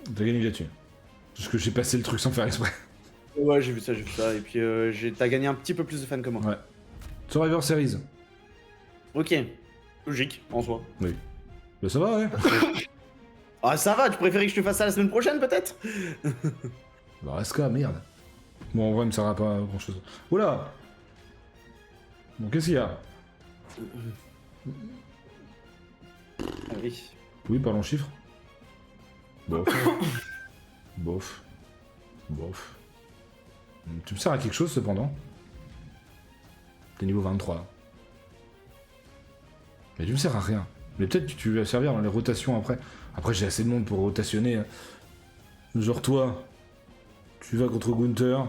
T'as gagné là-dessus. Parce que j'ai passé le truc sans faire exprès. Ouais, j'ai vu ça, Et puis, t'as gagné un petit peu plus de fans que moi. Ouais. Survivor Series. Ok. Logique, en soi. Oui. Bah ça va, ouais. Ah, ça va, tu préférais que je te fasse ça la semaine prochaine, peut-être? Bah Raska, merde. Bon, en vrai, il me servira pas à grand chose. Oula. Bon, qu'est-ce qu'il y a? Ah oui. Oui, parlons chiffres. Bof. Bof. Bof. Tu me sers à quelque chose, cependant? T'es niveau 23. Mais tu me sers à rien. Mais peut-être que tu vas servir dans les rotations après. Après, j'ai assez de monde pour rotationner. Hein. Genre toi, tu vas contre Gunther.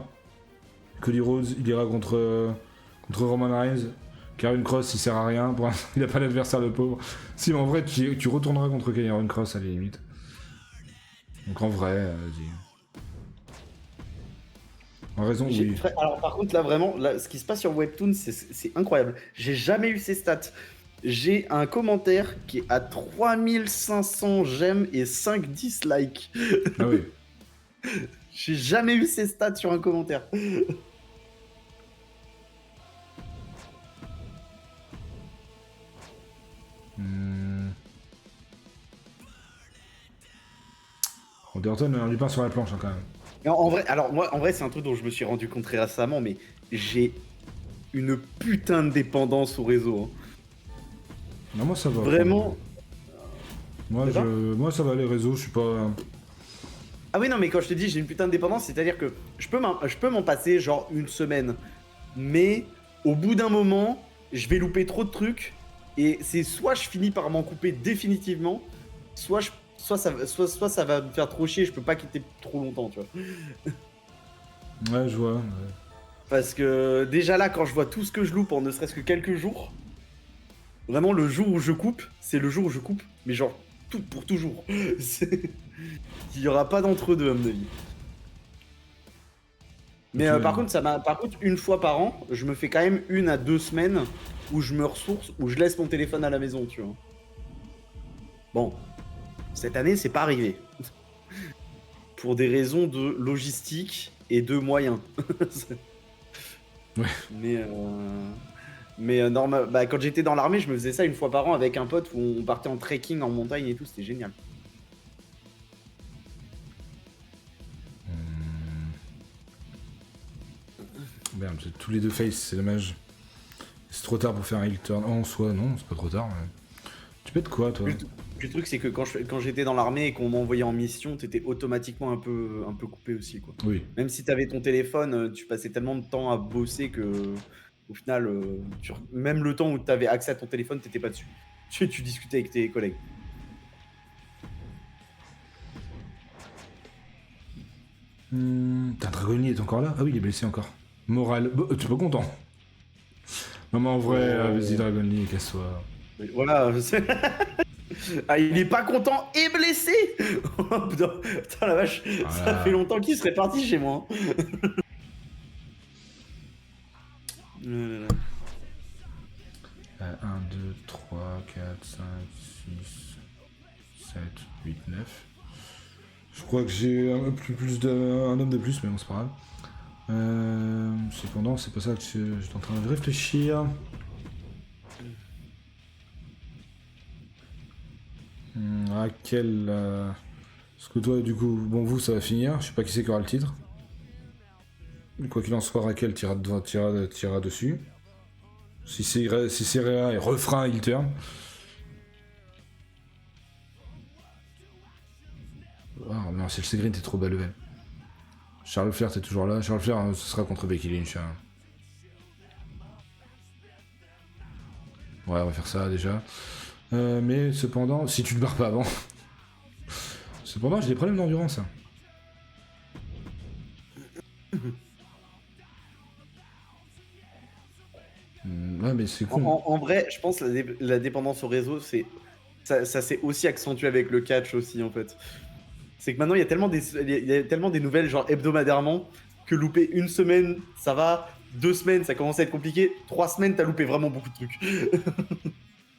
Cody Rhodes, il ira contre Roman Reigns. Karrion Cross, il sert à rien. Il a pas d'adversaire, le pauvre. Si, mais en vrai, tu retourneras contre Karrion Cross à la limite. Donc en vrai, vas-y. En raison, oui. Alors, par contre, là, vraiment, là, ce qui se passe sur Webtoon, c'est incroyable. J'ai jamais eu ces stats. J'ai un commentaire qui est à 3500 j'aime et 5 dislikes. Ah oui. J'ai jamais eu ces stats sur un commentaire. Underton a du pain sur la planche, hein, quand même. Et en vrai, alors moi, en vrai, c'est un truc dont je me suis rendu compte très récemment, mais j'ai une putain de dépendance au réseau. Hein. Non, moi ça va. Vraiment. Moi ça va, les réseaux, je suis pas. Ah oui, non, mais quand je te dis j'ai une putain de dépendance, c'est-à-dire que je peux m'en passer genre une semaine. Mais au bout d'un moment, je vais louper trop de trucs. Et c'est soit je finis par m'en couper définitivement, soit ça va me faire trop chier, je peux pas quitter trop longtemps, tu vois. Ouais, je vois. Ouais. Parce que déjà là, quand je vois tout ce que je loupe en ne serait-ce que quelques jours, vraiment le jour où je coupe, c'est le jour où je coupe, mais genre tout pour toujours. Il y aura pas d'entre-deux à mon avis. Mais par contre, une fois par an, je me fais quand même 1 à 2 semaines où je me ressource, où je laisse mon téléphone à la maison, tu vois. Bon, cette année, c'est pas arrivé. Pour des raisons de logistique et de moyens. Ouais. Mais normal, bah, quand j'étais dans l'armée, je me faisais ça une fois par an avec un pote où on partait en trekking en montagne et tout, c'était génial. Merde, j'ai tous les deux face, c'est dommage. C'est trop tard pour faire un heel turn. Oh, en soi, non, c'est pas trop tard. Ouais. Tu pètes quoi, toi? Le truc, c'est que quand j'étais dans l'armée et qu'on m'envoyait en mission, t'étais automatiquement un peu coupé aussi, quoi. Oui. Même si t'avais ton téléphone, tu passais tellement de temps à bosser que, au final, même le temps où t'avais accès à ton téléphone, t'étais pas dessus. Tu discutais avec tes collègues. Putain, Dragoni est encore là? Ah oui, il est blessé encore. Moral. Tu es pas content? Non, mais en vrai, vas-y, Dragoni, casse-toi. Voilà. Ah, il est pas content et blessé. Oh, putain, la vache, Voilà. ça fait longtemps qu'il serait parti chez moi. 1, 2, 3, 4, 5, 6, 7, 8, 9. Je crois que j'ai un homme de plus, mais bon, c'est pas grave. Cependant, c'est pas ça que j'étais en train de réfléchir. À quel. Parce que toi, du coup, bon, vous, ça va finir. Je sais pas qui c'est qui aura le titre. Quoi qu'il en soit, Raquel tirera dessus. Si c'est Réa, elle refera un heel turn. Ah non, Chelsea Green, t'es trop bas level. Charles Flair, t'es toujours là. Charles Flair, ce sera contre Becky Lynch. Hein. Ouais, on va faire ça déjà. Mais cependant, si tu te barres pas avant. Cependant, j'ai des problèmes d'endurance. Hein. Ouais, mais c'est con. En vrai, je pense que la dépendance au réseau, ça s'est aussi accentué avec le catch aussi, en fait. C'est que maintenant, il y a tellement des nouvelles, genre hebdomadairement, que louper une semaine, ça va. 2 semaines, ça commence à être compliqué. 3 semaines, t'as loupé vraiment beaucoup de trucs.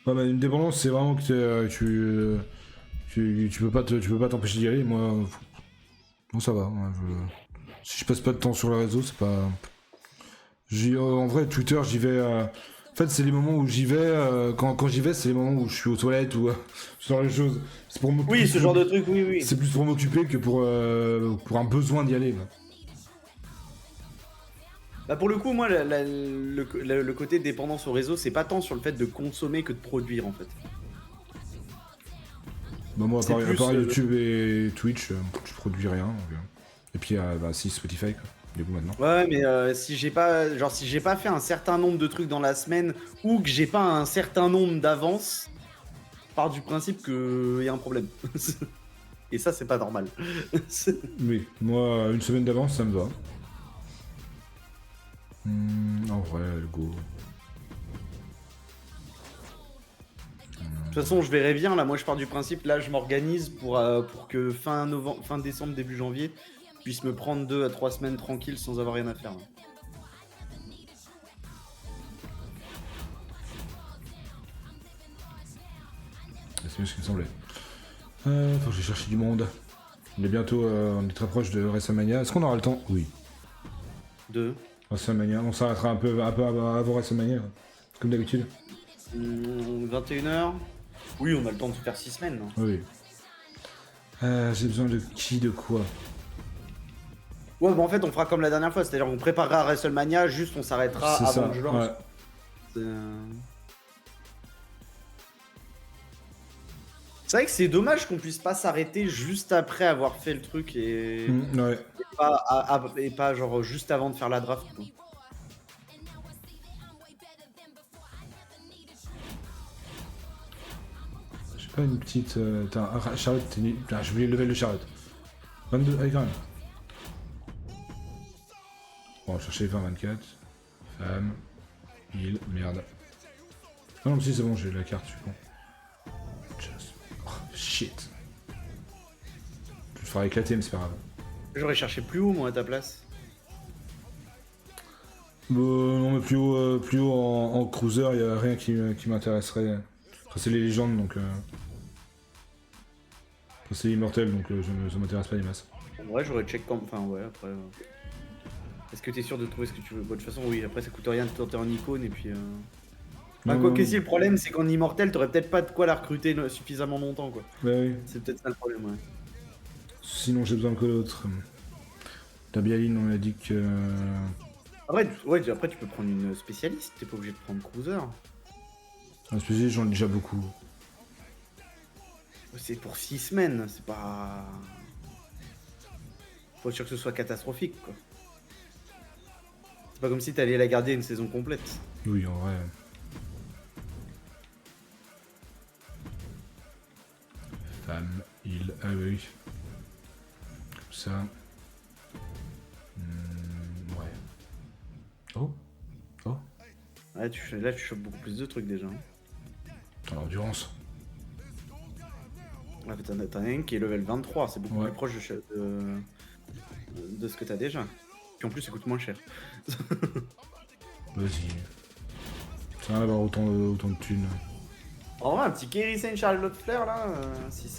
Ouais, mais une dépendance, c'est vraiment que Tu peux pas t'empêcher d'y aller. Moi, ça va. Si je passe pas de temps sur le réseau, c'est pas. En vrai, Twitter, j'y vais. En fait, c'est les moments où j'y vais. Quand j'y vais, c'est les moments où je suis aux toilettes ou ce genre de choses. C'est pour Oui, ce genre de truc, oui. C'est plus pour m'occuper que pour un besoin d'y aller. Bah pour le coup, moi, le côté dépendance au réseau, c'est pas tant sur le fait de consommer que de produire, en fait. Bah moi, C'est à part plus, YouTube et Twitch, je produis rien. Donc, et puis, si, Spotify, quoi. Du coup, maintenant. Ouais, mais si j'ai pas fait un certain nombre de trucs dans la semaine ou que j'ai pas un certain nombre d'avance, je pars du principe qu'il y a un problème. Et ça, c'est pas normal. Oui, moi, une semaine d'avance, ça me va. En vrai, go. De toute façon, je verrai bien. Là, moi, je pars du principe. Là, je m'organise pour que fin décembre, début janvier, je puisse me prendre 2 à 3 semaines tranquilles sans avoir rien à faire. Là. C'est mieux ce qu'il me semblait. Faut que j'ai cherché du monde. On est très proche de WrestleMania. Est-ce qu'on aura le temps? Oui. 2. WrestleMania, on s'arrêtera un peu avant WrestleMania, comme d'habitude. 21h. Oui, on a le temps de faire 6 semaines. Hein. Oui. J'ai besoin de qui, de quoi? Ouais, bah en fait, on fera comme la dernière fois, c'est-à-dire qu'on préparera WrestleMania, juste on s'arrêtera C'est avant ça, que je lance. ouais. C'est vrai que c'est dommage qu'on puisse pas s'arrêter juste après avoir fait le truc et, Ouais. et pas genre juste avant de faire la draft. Quoi. J'ai pas une petite... Charlotte, t'es nul. Putain, j'ai oublié le level de Charlotte. 22, allez quand même. Bon, on va chercher 20-24. Femme. Heal, merde. Ah non, mais si, c'est bon, j'ai la carte, je suis con. Just... Oh, shit. Je me ferai éclater, mais c'est pas grave. J'aurais cherché plus haut, moi, à ta place. Non, mais plus haut en cruiser, y a rien qui m'intéresserait. Enfin, c'est les légendes, donc... Enfin, c'est immortel, donc ça m'intéresse pas les masses. En vrai, j'aurais check comme. Enfin, ouais, après. Est-ce que t'es sûr de trouver ce que tu veux? Bon, de toute façon, oui, après, ça coûte rien de tenter en icône et puis. Enfin, quoi que si, le problème, c'est qu'en immortel, t'aurais peut-être pas de quoi la recruter suffisamment longtemps, quoi. Bah oui. C'est peut-être ça le problème, ouais. Sinon, j'ai besoin que l'autre. La Bialine, on a dit que... Après, ouais, après, tu peux prendre une spécialiste, t'es pas obligé de prendre cruiser. Un spécialiste, j'en ai déjà beaucoup. C'est pour 6 semaines, c'est pas. Faut être sûr que ce soit catastrophique, quoi. C'est pas comme si t'allais la garder une saison complète. Oui, en vrai. Femme, il... Ah oui. Comme ça. Ouais. Oh. Oh. Ouais, là, tu chopes beaucoup plus de trucs déjà. En endurance. Ouais, mais t'en as un qui est level 23, c'est beaucoup Ouais. plus proche de ce que t'as déjà. Puis en plus, ça coûte moins cher. Vas-y. Ça va avoir autant de thunes. En vrai, un petit Kerry Saint Charlotte Flair là, si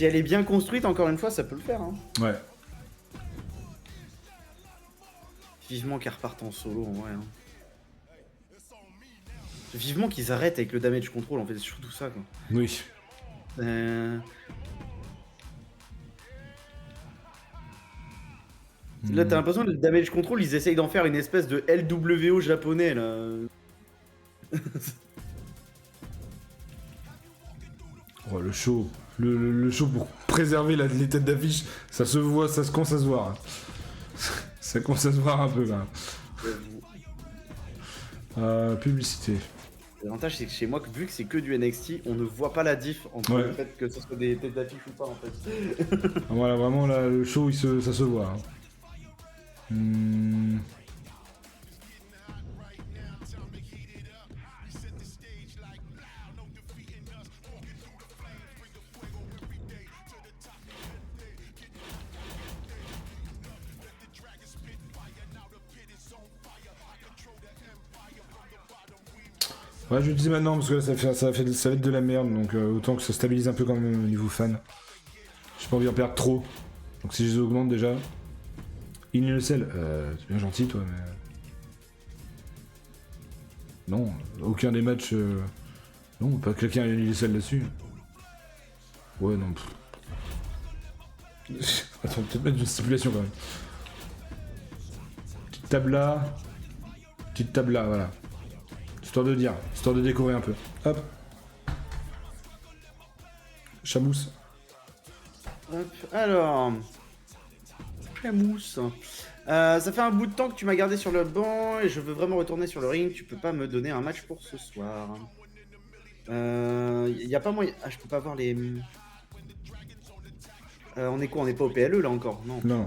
elle est bien construite, encore une fois, ça peut le faire. Hein. Ouais. Vivement qu'elle reparte en solo en vrai. Hein. Vivement qu'ils arrêtent avec le damage control, en fait, c'est surtout ça quoi. Oui. Là, t'as l'impression que le damage control, ils essayent d'en faire une espèce de LWO japonais là. Oh, le show. Le show pour préserver les têtes d'affiche, ça se voit, ça commence à se voir. Ça commence à se voir un peu là. Publicité. L'avantage, c'est que chez moi, vu que c'est que du NXT, on ne voit pas la diff entre Ouais. le fait que ce soit des têtes d'affiche ou pas en fait. Voilà, vraiment là, le show, ça se voit. Hein. Ouais, je le dis maintenant parce que là ça va être de la merde, donc autant que ça stabilise un peu quand même au niveau fan. J'ai pas envie d'en perdre trop. Donc si je les augmente déjà. Innocel, c'est bien gentil toi, mais. Non, aucun des matchs. Non, on peut pas claquer un Innocel là-dessus. Ouais, non. Attends, peut-être mettre une stipulation quand même. Petite table là. Petite table là, voilà. Histoire de dire, histoire de décorer un peu. Hop. Chamousse. Hop, alors. Chamousse. Ça fait un bout de temps que tu m'as gardé sur le banc et je veux vraiment retourner sur le ring. Tu peux pas me donner un match pour ce soir. Y a pas moyen. Ah, je peux pas voir les. On est quoi? On est pas au PLE là encore? Non. Non.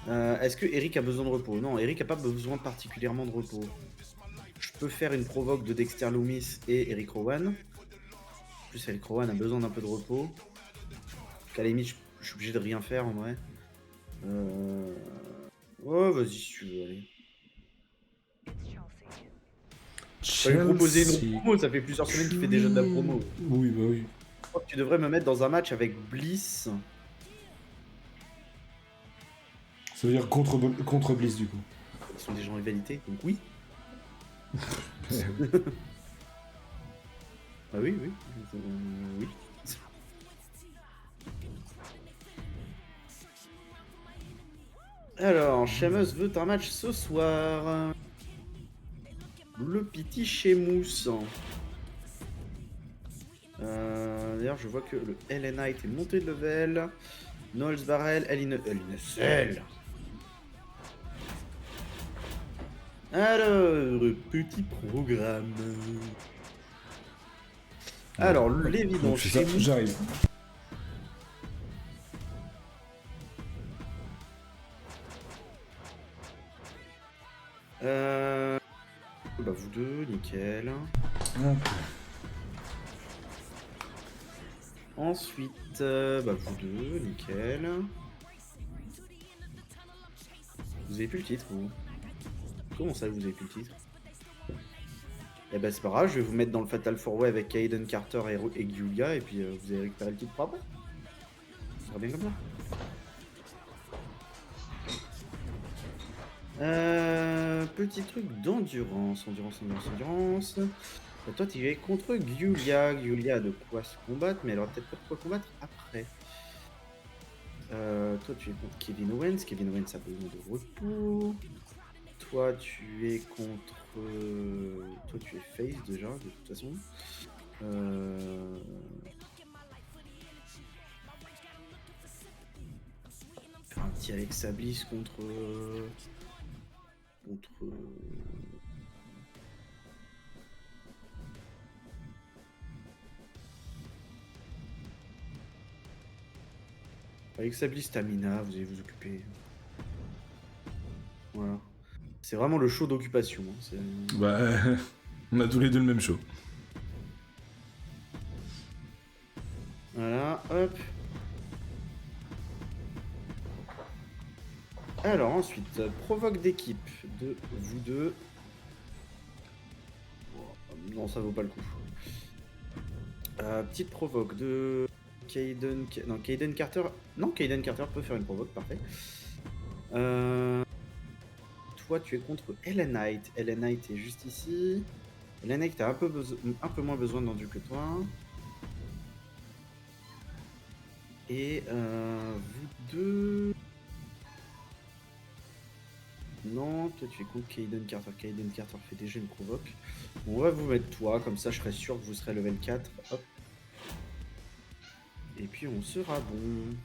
Est-ce que Eric a besoin de repos? Non, Eric a pas besoin particulièrement de repos. Je peux faire une provoque de Dexter Loomis et Eric Rowan. En plus, Eric Rowan a besoin d'un peu de repos. À la limite, je suis obligé de rien faire en vrai. Oh, vas-y si tu veux, allez. Je vais lui proposer une promo, ça fait plusieurs semaines qu'il fait déjà de la promo. Oui, bah oui. Je crois que tu devrais me mettre dans un match avec Bliss. Ça veut dire contre Bliss du coup. Ils sont déjà en rivalité, donc oui. Ah oui, oui. Oui. Alors, Sheamus veut un match ce soir. Le petit Sheamus. D'ailleurs, je vois que le LA Knight est monté de level. Knowles Barrel, Cell. Alors, petit programme. Alors, l'évident chez Sheamus. J'arrive. Bah vous deux, nickel. Ensuite, bah vous deux, nickel. Vous avez plus le titre, vous? Comment ça, vous avez plus le titre? Eh ben c'est pas grave, je vais vous mettre dans le Fatal 4-Way avec Kaiden Carter et Giulia, et puis vous allez récupérer le titre pour après. Ça sera bien comme ça. Petit truc d'endurance, endurance. Bah, toi, tu es contre Giulia. Giulia a de quoi se combattre, mais elle aura peut-être pas de quoi combattre après. Toi, tu es contre Kevin Owens. Kevin Owens a besoin de repos. Toi, tu es contre. Toi, tu es face déjà, de toute façon. Faire un petit Alexa Bliss contre. Alexa Bliss, Tamina, vous allez vous occuper. Voilà. C'est vraiment le show d'occupation. Hein. Bah, on a tous les deux le même show. Voilà, hop. Alors ensuite, provoque d'équipe de vous deux. Non, ça vaut pas le coup. Petite provoque de Kaiden Carter. Non, Kaiden Carter peut faire une provoque, parfait. Toi, tu es contre Ellen Knight. Ellen Knight est juste ici. Ellen Knight a un peu moins besoin d'endu que toi. Et vous deux. Non, toi tu es contre Kaiden Carter. Kaiden Carter fait déjà une provoque. On va vous mettre toi, comme ça je serai sûr que vous serez level 4. Hop. Et puis on sera bon.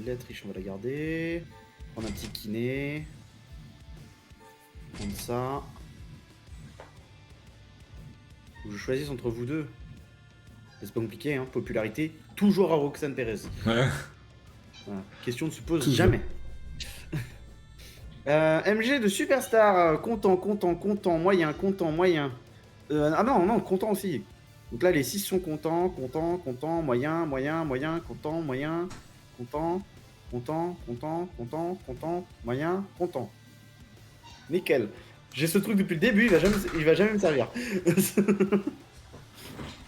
La triche, on va la garder. Prendre un petit kiné. Prendre ça. Faut que je choisisse entre vous deux. C'est pas compliqué, hein. Popularité, toujours à Roxanne Perez. Ouais. Voilà. Question ne se pose jamais. MG de Superstar, content, moyen. Ah non, content aussi. Donc là, les 6 sont contents, moyen, content, moyen, content. Nickel. J'ai ce truc depuis le début, il va jamais me servir.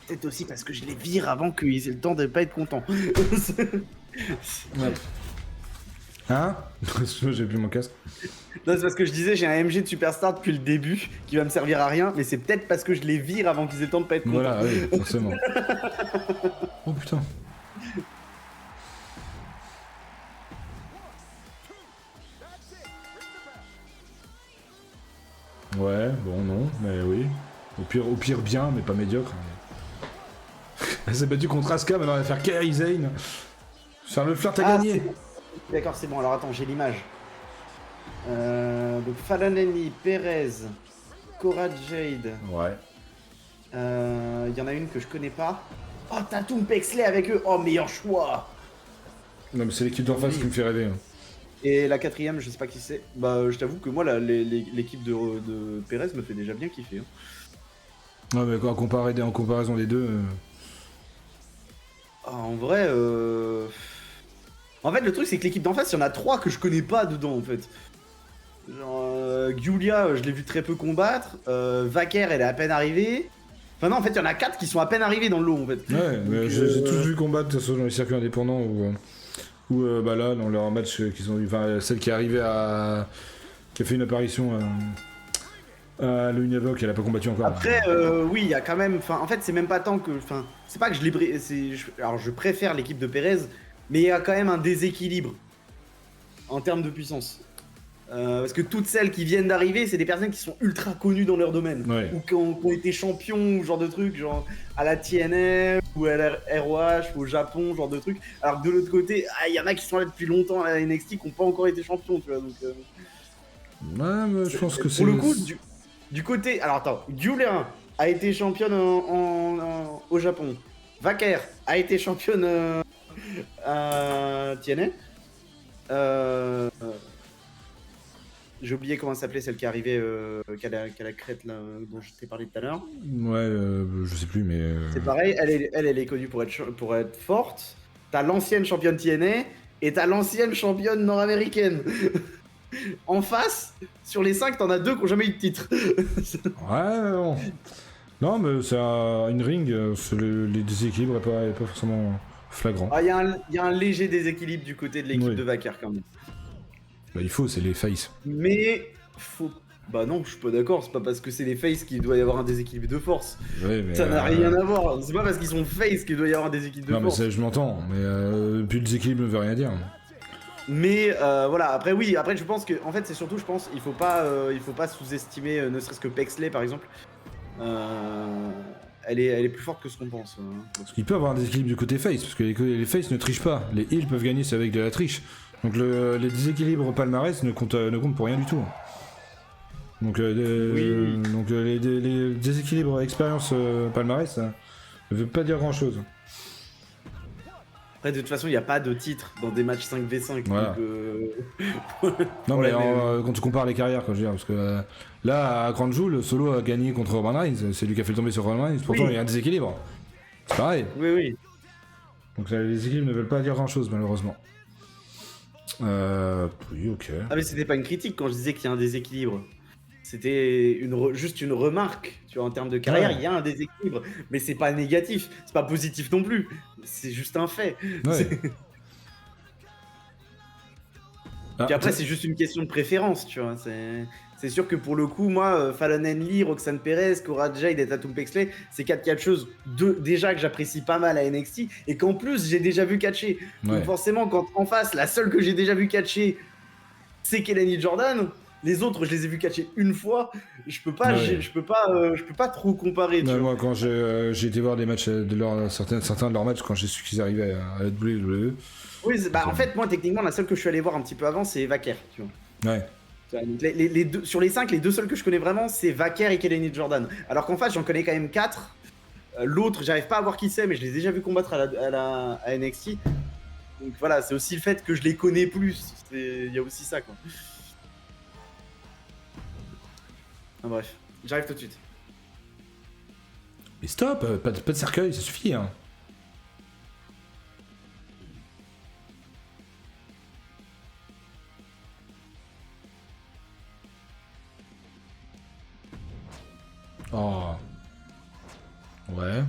Peut-être aussi parce que je les vire avant qu'ils aient le temps de pas être contents. Ouais. Hein? J'ai plus mon casque. Non, c'est parce que je disais, j'ai un MG de Superstar depuis le début qui va me servir à rien, mais c'est peut-être parce que je les vire avant qu'ils aient le temps de pas être contents. Voilà, oui, forcément. Oh putain. Ouais, bon, non, mais oui. Au pire bien, mais pas médiocre. Elle s'est battue contre Asuka, maintenant elle va faire Kairi Zane. Faire le flirt à gagner. D'accord, c'est bon. Alors attends, j'ai l'image. Donc Fallon Henley, Perez, Cora Jade. Ouais. Il y en a une que je connais pas. Oh, Tatum Pexley avec eux. Oh, meilleur choix. Non, mais c'est l'équipe d'en face qui me fait rêver. Hein. Et la quatrième, je sais pas qui c'est. Bah, je t'avoue que moi, l'équipe de Perez me fait déjà bien kiffer. Hein. Ouais, mais en comparaison des deux. Ah, en vrai, en fait, le truc, c'est que l'équipe d'en face, il y en a 3 que je connais pas dedans, en fait. Genre, Giulia, je l'ai vu très peu combattre. Vaquer, elle est à peine arrivée. Enfin, non, en fait, il y en a 4 qui sont à peine arrivés dans le lot, en fait. Ouais, mais j'ai tous vu combattre, de toute façon, dans les circuits indépendants ou bah là, dans leur match qu'ils ont eu. Enfin, celle qui est arrivée à. Qui a fait une apparition à l'Univoc, elle a pas combattu encore. Après, oui, il y a quand même. Enfin, en fait, c'est même pas tant que. Enfin, c'est pas que je l'ai. Alors, je préfère l'équipe de Perez, mais il y a quand même un déséquilibre en termes de puissance. Parce que toutes celles qui viennent d'arriver, c'est des personnes qui sont ultra connues dans leur domaine. Ouais. Ou qui ont été champions, genre de trucs, genre à la TNF, ou à la ROH, ou au Japon, genre de trucs. Alors que de l'autre côté, il y en a qui sont là depuis longtemps à la NXT, qui n'ont pas encore été champions, tu vois. Donc, ouais, mais je pense que c'est. pour le coup, du côté. Alors attends, Giulia a été championne au Japon. Vaquer a été championne à TNA. J'ai oublié comment elle s'appelait, celle qui est arrivée, qui a la crête là, dont je t'ai parlé tout à l'heure. Ouais, je sais plus, mais. C'est pareil, elle est connue pour être forte. T'as l'ancienne championne TNA et t'as l'ancienne championne nord-américaine. En face, sur les 5, t'en as 2 qui n'ont jamais eu de titre. Ouais, mais bon. Non, mais c'est une ring, les déséquilibres n'est pas forcément flagrant. Il y a un léger déséquilibre du côté de l'équipe de Vaquer quand même. Bah, il faut, c'est les faces. Mais faut. Bah non, je suis pas d'accord, c'est pas parce que c'est les faces qu'il doit y avoir un déséquilibre de force. Ouais, mais ça n'a rien à voir. C'est pas parce qu'ils sont face qu'il doit y avoir un déséquilibre de force. Non, mais je m'entends, mais puis le déséquilibre ne veut rien dire. Mais voilà, après oui, après je pense que en fait c'est surtout je pense il faut pas sous-estimer ne serait-ce que Pexley par exemple. Elle est plus forte que ce qu'on pense. Parce qu'il peut avoir un déséquilibre du côté face, parce que les faces ne trichent pas. Les heals peuvent gagner, c'est avec de la triche. Donc les déséquilibres palmarès ne comptent pour rien du tout. Donc, les déséquilibres expérience palmarès, ça ne veut pas dire grand-chose. Après, de toute façon, il n'y a pas de titre dans des matchs 5v5. Voilà. Donc, non, mais quand tu compares les carrières, quoi, je veux dire, parce que là, à Grand Joule, Solo a gagné contre Roman Reigns. C'est lui qui a fait tomber sur Roman Reigns. Pourtant, il y a un déséquilibre. C'est pareil. Oui. Donc, les déséquilibres ne veulent pas dire grand-chose, malheureusement. Oui, ok. Ah, mais c'était pas une critique quand je disais qu'il y a un déséquilibre. C'était juste une remarque, tu vois, en termes de carrière, il y a un déséquilibre, mais c'est pas négatif, c'est pas positif non plus, c'est juste un fait. Ouais. Puis après, c'est juste une question de préférence, tu vois. C'est sûr que pour le coup, moi, Fallon Henley, Roxanne Perez, Cora Jade et Tatum Pexley, c'est 4 choses déjà que j'apprécie pas mal à NXT et qu'en plus j'ai déjà vu catcher. Ouais. Donc forcément, quand en face, la seule que j'ai déjà vu catcher, c'est Kelani Jordan. Les autres, je les ai vus catcher une fois. Je peux pas, je peux pas trop comparer. Ouais, moi, quand j'ai été voir des matchs certains de leurs matchs quand j'ai su qu'ils arrivaient à la WWE. Oui, en fait, moi, techniquement, la seule que je suis allé voir un petit peu avant, c'est Vaquer, tu vois. Ouais. Les deux, sur les 5, les 2 seuls que je connais vraiment, c'est Vaquer et Kelani Jordan. Alors qu'en face, j'en connais quand même 4. L'autre, j'arrive pas à voir qui c'est, mais je les ai déjà vus combattre à NXT. Donc voilà, c'est aussi le fait que je les connais plus. Il y a aussi ça, quoi. Ah, bref, j'arrive tout de suite. Mais stop, pas de cercueil, ça suffit, hein. Oh. Ouais.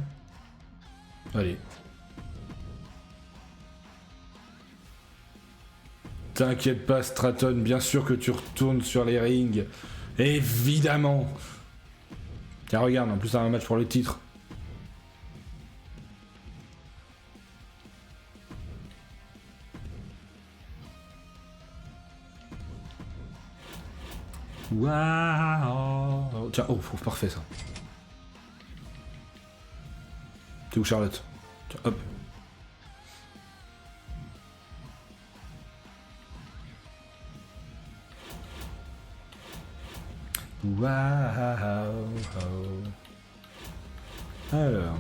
Allez. T'inquiète pas, Stratton, bien sûr que tu retournes sur les rings. Évidemment. Tiens, regarde, en plus, t'as un match pour le titre. Waouh. Tiens, oh, parfait ça. T'es où, Charlotte? Tiens, hop. Waouh. Alors.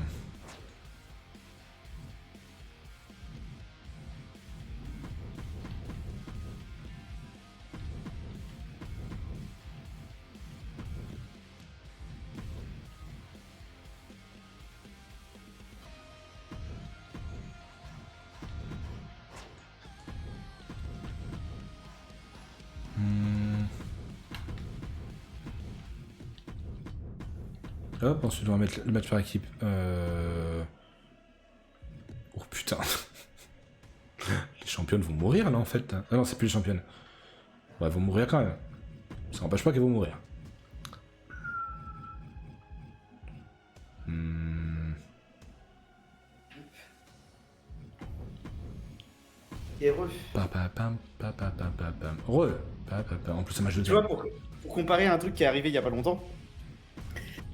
Hop, ensuite on va mettre le match par équipe. Oh putain. Les championnes vont mourir là en fait. Ah non, c'est plus les championnes. Bah, elles vont mourir quand même. Ça n'empêche pas qu'elles vont mourir. Et ref. En plus, ça m'a joué. Tu vois, pour comparer à un truc qui est arrivé il y a pas longtemps,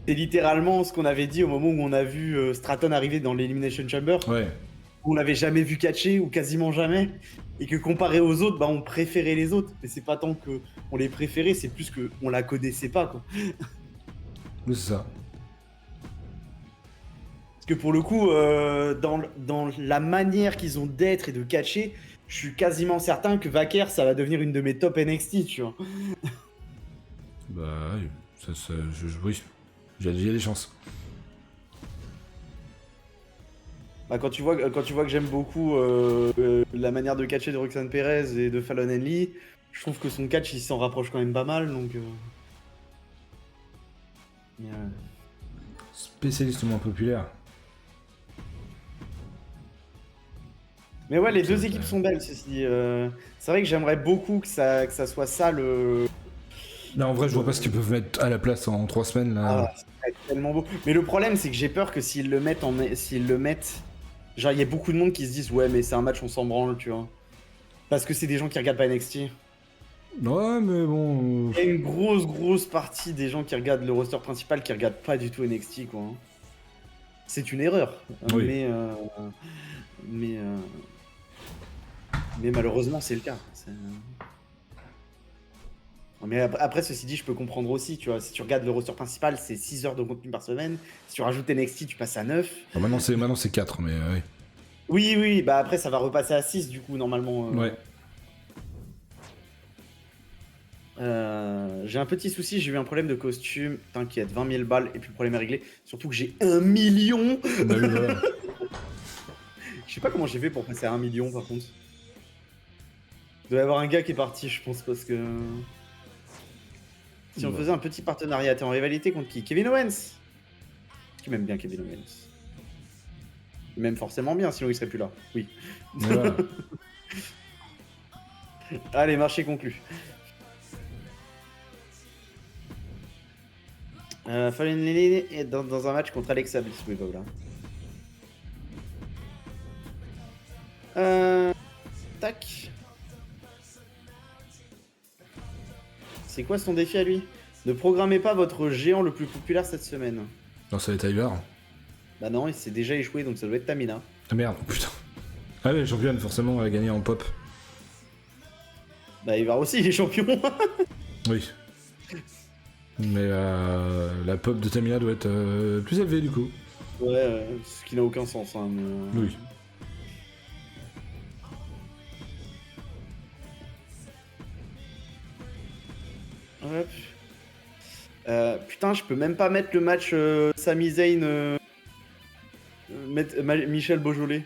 c'est littéralement ce qu'on avait dit au moment où on a vu Stratton arriver dans l'Elimination Chamber. Ouais. On l'avait jamais vu catcher ou quasiment jamais. Et que comparé aux autres, bah on préférait les autres. Mais c'est pas tant que on les préférait, c'est plus que on la connaissait pas, quoi. Oui, c'est ça. Parce que pour le coup, dans la manière qu'ils ont d'être et de catcher, je suis quasiment certain que Vaquer, ça va devenir une de mes top NXT, tu vois. Bah oui, oui. J'ai des chances. Bah, quand tu vois que j'aime beaucoup la manière de catcher de Roxanne Perez et de Fallon Henley, je trouve que son catch il s'en rapproche quand même pas mal, donc. Spécialiste moins populaire. Mais ouais, les deux équipes sont belles, ceci. C'est vrai que j'aimerais beaucoup que ça soit ça le. Là, en vrai, je vois pas ce qu'ils peuvent mettre à la place en 3 semaines là. Ah, ça serait tellement beau. Mais le problème, c'est que j'ai peur que s'ils le mettent genre, il y a beaucoup de monde qui se disent ouais, mais c'est un match, on s'en branle, tu vois. Parce que c'est des gens qui regardent pas NXT. Ouais, mais bon. Il y a une grosse partie des gens qui regardent le roster principal qui regardent pas du tout NXT, quoi. C'est une erreur. Oui. Mais malheureusement, c'est le cas. Mais après, ceci dit, je peux comprendre aussi, tu vois. Si tu regardes le roster principal, c'est 6 heures de contenu par semaine. Si tu rajoutes NXT, tu passes à 9. Ah, maintenant, c'est 4, mais oui. Oui, bah après, ça va repasser à 6, du coup, normalement. Ouais. J'ai un petit souci, j'ai eu un problème de costume. T'inquiète, 20 000 balles, et puis le problème est réglé. Surtout que j'ai 1 million. Bah oui, voilà. Je sais pas comment j'ai fait pour passer à 1 million, par contre. Il doit y avoir un gars qui est parti, je pense, parce que... Si on faisait un petit partenariat, t'es en rivalité contre qui? Kevin Owens. Qui m'aime bien Kevin Owens. Il m'aime forcément bien, sinon il serait plus là. Oui. Voilà. Allez, marché conclu. Fallen Lily est dans un match contre Alexa Bliss. Oui, bah voilà. Tac. C'est quoi son défi à lui? Ne programmez pas votre géant le plus populaire cette semaine. Non, ça va être Tyler. Bah non, il s'est déjà échoué, donc ça doit être Tamina. Ah merde, putain. Ah ouais, championne, forcément, elle a gagné en pop. Bah il va aussi, il est champion. Oui. Mais la pop de Tamina doit être plus élevée du coup. Ouais, ce qui n'a aucun sens. Hein, mais... Oui. Hop. Putain, je peux même pas mettre le match Sami Zayn, mettre Michel Beaujolais.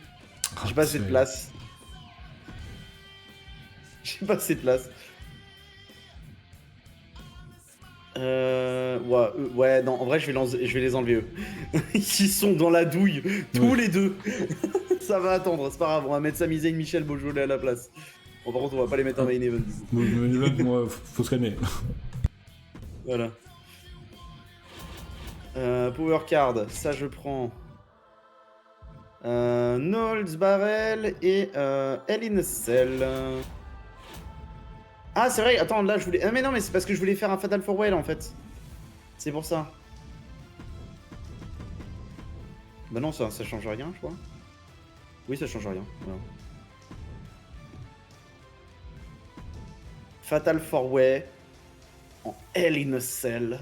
J'ai pas assez de place. J'ai pas assez de place. Ouais, non, en vrai, je vais les enlever eux. Ils sont dans la douille, tous les deux. Ça va attendre, c'est pas grave, on va mettre Sami Zayn, Michel Beaujolais à la place. Bon, par contre, on va pas les mettre en main event. Moi, faut se calmer. Voilà. Power card, ça je prends. Nolds Barrel et Hell in a Cell. Ah, c'est vrai, attends, là je voulais. Ah, mais non, mais c'est parce que je voulais faire un Fatal 4-Way là en fait. C'est pour ça. Bah non, ça change rien, je crois. Oui, ça change rien. Voilà. Fatal 4-Way en Hell in a Cell.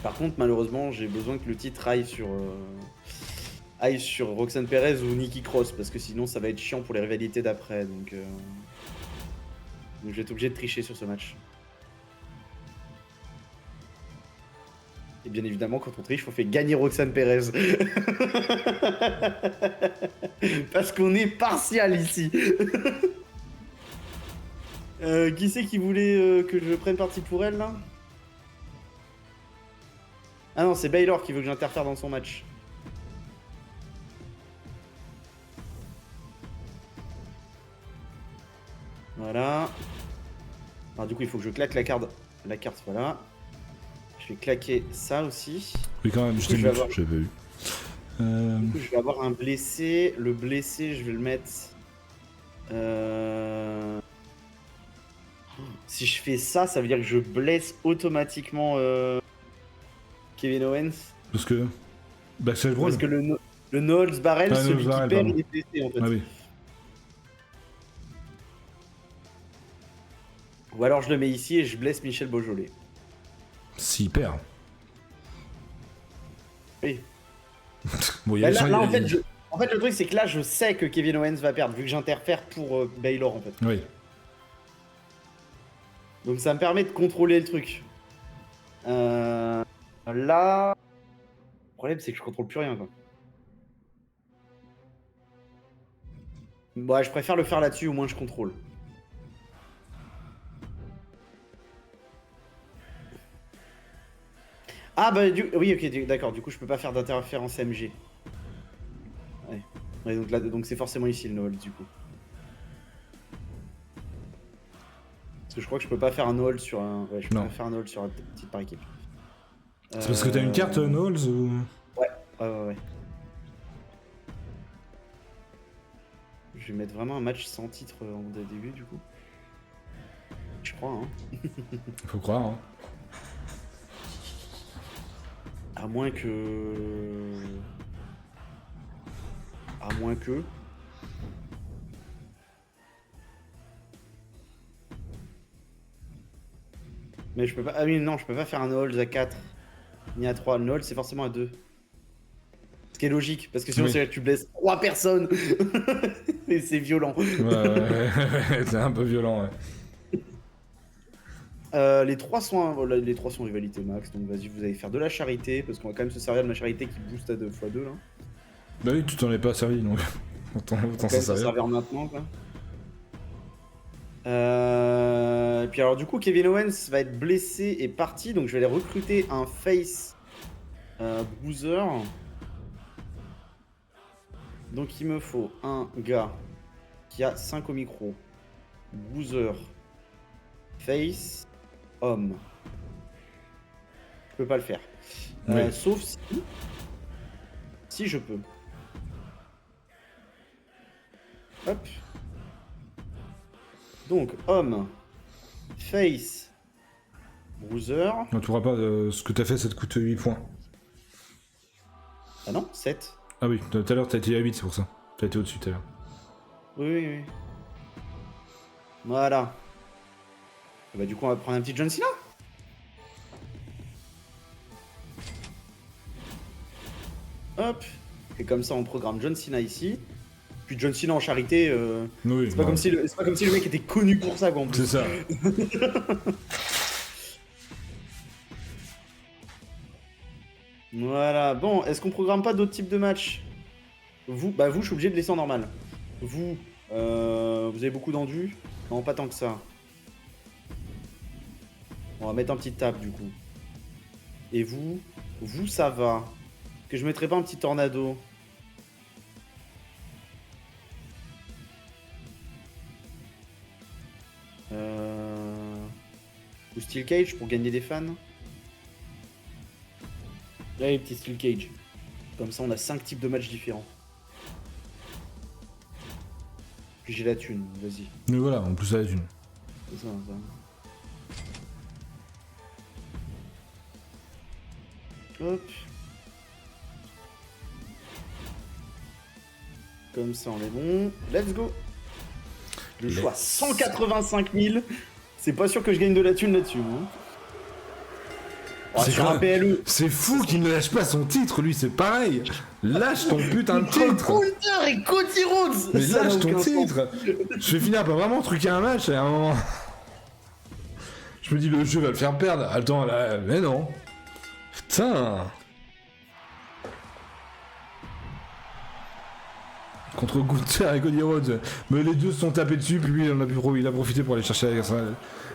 Par contre, malheureusement, j'ai besoin que le titre aille sur Roxanne Perez ou Nikki Cross, parce que sinon ça va être chiant pour les rivalités d'après. Donc je vais être obligé de tricher sur ce match. Et bien évidemment, quand on triche, on fait gagner Roxanne Perez. Parce qu'on est partial ici. Qui c'est qui voulait que je prenne parti pour elle là? Ah non, c'est Baylor qui veut que j'interfère dans son match. Voilà. Alors du coup, il faut que je claque la carte, voilà. Je vais claquer ça aussi. Oui, quand même, je t'ai avoir... j'avais pas vu. Du coup, je vais avoir un blessé. Le blessé, je vais le mettre... Si je fais ça, ça veut dire que je blesse automatiquement Kevin Owens. Parce que... Bah, c'est le Parce que le Knowles Barrel, celui qui perd, il est blessé en fait. Ah oui. Ou alors je le mets ici et je blesse Michel Beaujolais. S'il perd. Oui. Bon, Bah là, en fait, le truc, c'est que là, je sais que Kevin Owens va perdre, vu que j'interfère pour Baylor, en fait. Oui. Donc ça me permet de contrôler le truc. Là... Le problème, c'est que je contrôle plus rien, quoi. Ouais, je préfère le faire là-dessus, au moins je contrôle. Ah bah oui, ok, d'accord, du coup je peux pas faire d'interférence MG. Ouais, donc là, donc c'est forcément ici le no hold du coup. Parce que je crois que je peux pas faire un no hold sur un... Ouais, je peux pas faire un no hold sur un titre par équipe. C'est parce que t'as une carte Knowles ou... Ouais. Je vais mettre vraiment un match sans titre en début du coup. Je crois, hein. Faut croire, hein. À moins que... Mais je peux pas... Ah oui, non, je peux pas faire un no-hold à 4. Ni à 3. Le no-hold, c'est forcément à 2. Ce qui est logique, parce que sinon, c'est tu blesses 3 personnes. Et c'est violent. Ouais, c'est un peu violent, ouais. Les 3 sont en rivalité max, donc vas-y, vous allez faire de la charité, parce qu'on va quand même se servir de ma charité qui booste à 2x2 là. Bah oui, tu t'en es pas servi, donc autant s'en servir maintenant, quoi. Et puis alors du coup, Kevin Owens va être blessé et parti, donc je vais aller recruter un face bruiser. Donc il me faut un gars qui a 5 au micro, bruiser, face, homme. Je peux pas le faire. Oui. Sauf si je peux. Hop. Donc, homme, face, bruiser. Non, tu pourras pas... ce que t'as fait, ça te coûte 8 points. Ah non, 7. Ah oui, tout à l'heure, t'as été à 8, c'est pour ça. T'as été au-dessus tout à l'heure. Oui. Voilà. Et bah du coup, on va prendre un petit John Cena. Hop. Et comme ça, on programme John Cena ici. Puis John Cena en charité, Oui, c'est pas comme si le mec était connu pour ça, quoi, en plus. C'est ça. Voilà. Bon, est-ce qu'on programme pas d'autres types de matchs? Vous, je suis obligé de laisser en normal. Vous avez beaucoup d'endus? Non, pas tant que ça. On va mettre un petit tap du coup. Et vous ça va. Que je mettrais pas un petit tornado. Ou Steel Cage pour gagner des fans. Allez, petit Steel Cage. Comme ça, on a 5 types de matchs différents. Puis j'ai la thune, vas-y. Mais voilà, en plus, ça est une. C'est ça, ça. Hop. Comme ça, on est bon. Let's go. Le choix 185 000. C'est pas sûr que je gagne de la thune là-dessus. Hein. Oh, C'est sur un PLE. C'est fou qu'il ne lâche pas son titre, lui, c'est pareil. Lâche ton putain de titre. Coulter et Cody Rhodes. Mais Ça n'a lâche ton aucun sens. titre. Je vais finir par vraiment truquer un match et à un moment. Je me dis, le jeu va le faire perdre. Attends, là, mais non. Putain. Contre Gunther et Cody Rhodes. Mais les deux se sont tapés dessus, puis lui, il a profité pour aller chercher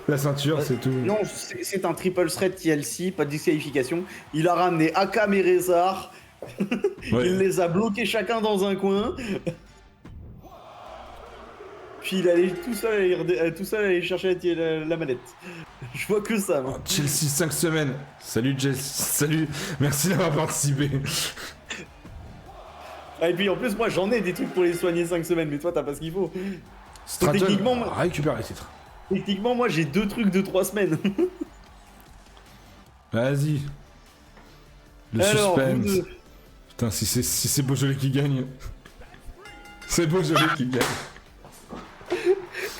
la ceinture, c'est tout. Non, c'est un triple threat TLC, pas de disqualification. Il a ramené Akam et Rezar. Ouais. Il les a bloqués chacun dans un coin. Puis il allait tout seul aller chercher la manette. Je vois que ça. Moi. Chelsea 5 semaines. Salut Jess, salut. Merci d'avoir participé. Ah, et puis en plus, moi j'en ai des trucs pour les soigner 5 semaines, mais toi t'as pas ce qu'il faut. Stratton Techniquement, récupère les titres. Techniquement, moi j'ai 2 trucs de 3 semaines. Vas-y. Le Alors, suspense. vous deux. Putain, si c'est Beaujolais qui gagne. C'est Beaujolais qui gagne.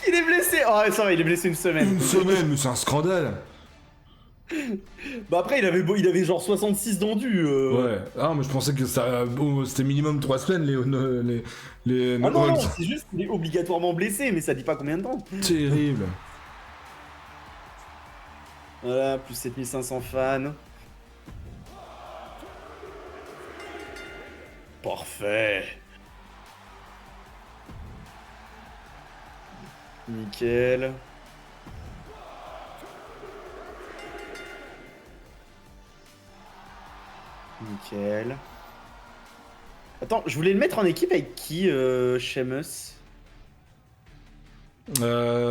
Il est blessé. Oh, ça va, il est blessé une semaine. Une semaine, mais c'est un scandale. Bah après, il avait genre 66 d'endu. Ouais. Ah, mais je pensais que c'était minimum 3 semaines les Ah non, Hulk. c'est juste qu'il est obligatoirement blessé, mais ça dit pas combien de temps. Terrible. Voilà, plus 7500 fans. Parfait. Nickel. Nickel. Attends, je voulais le mettre en équipe avec qui, Sheamus?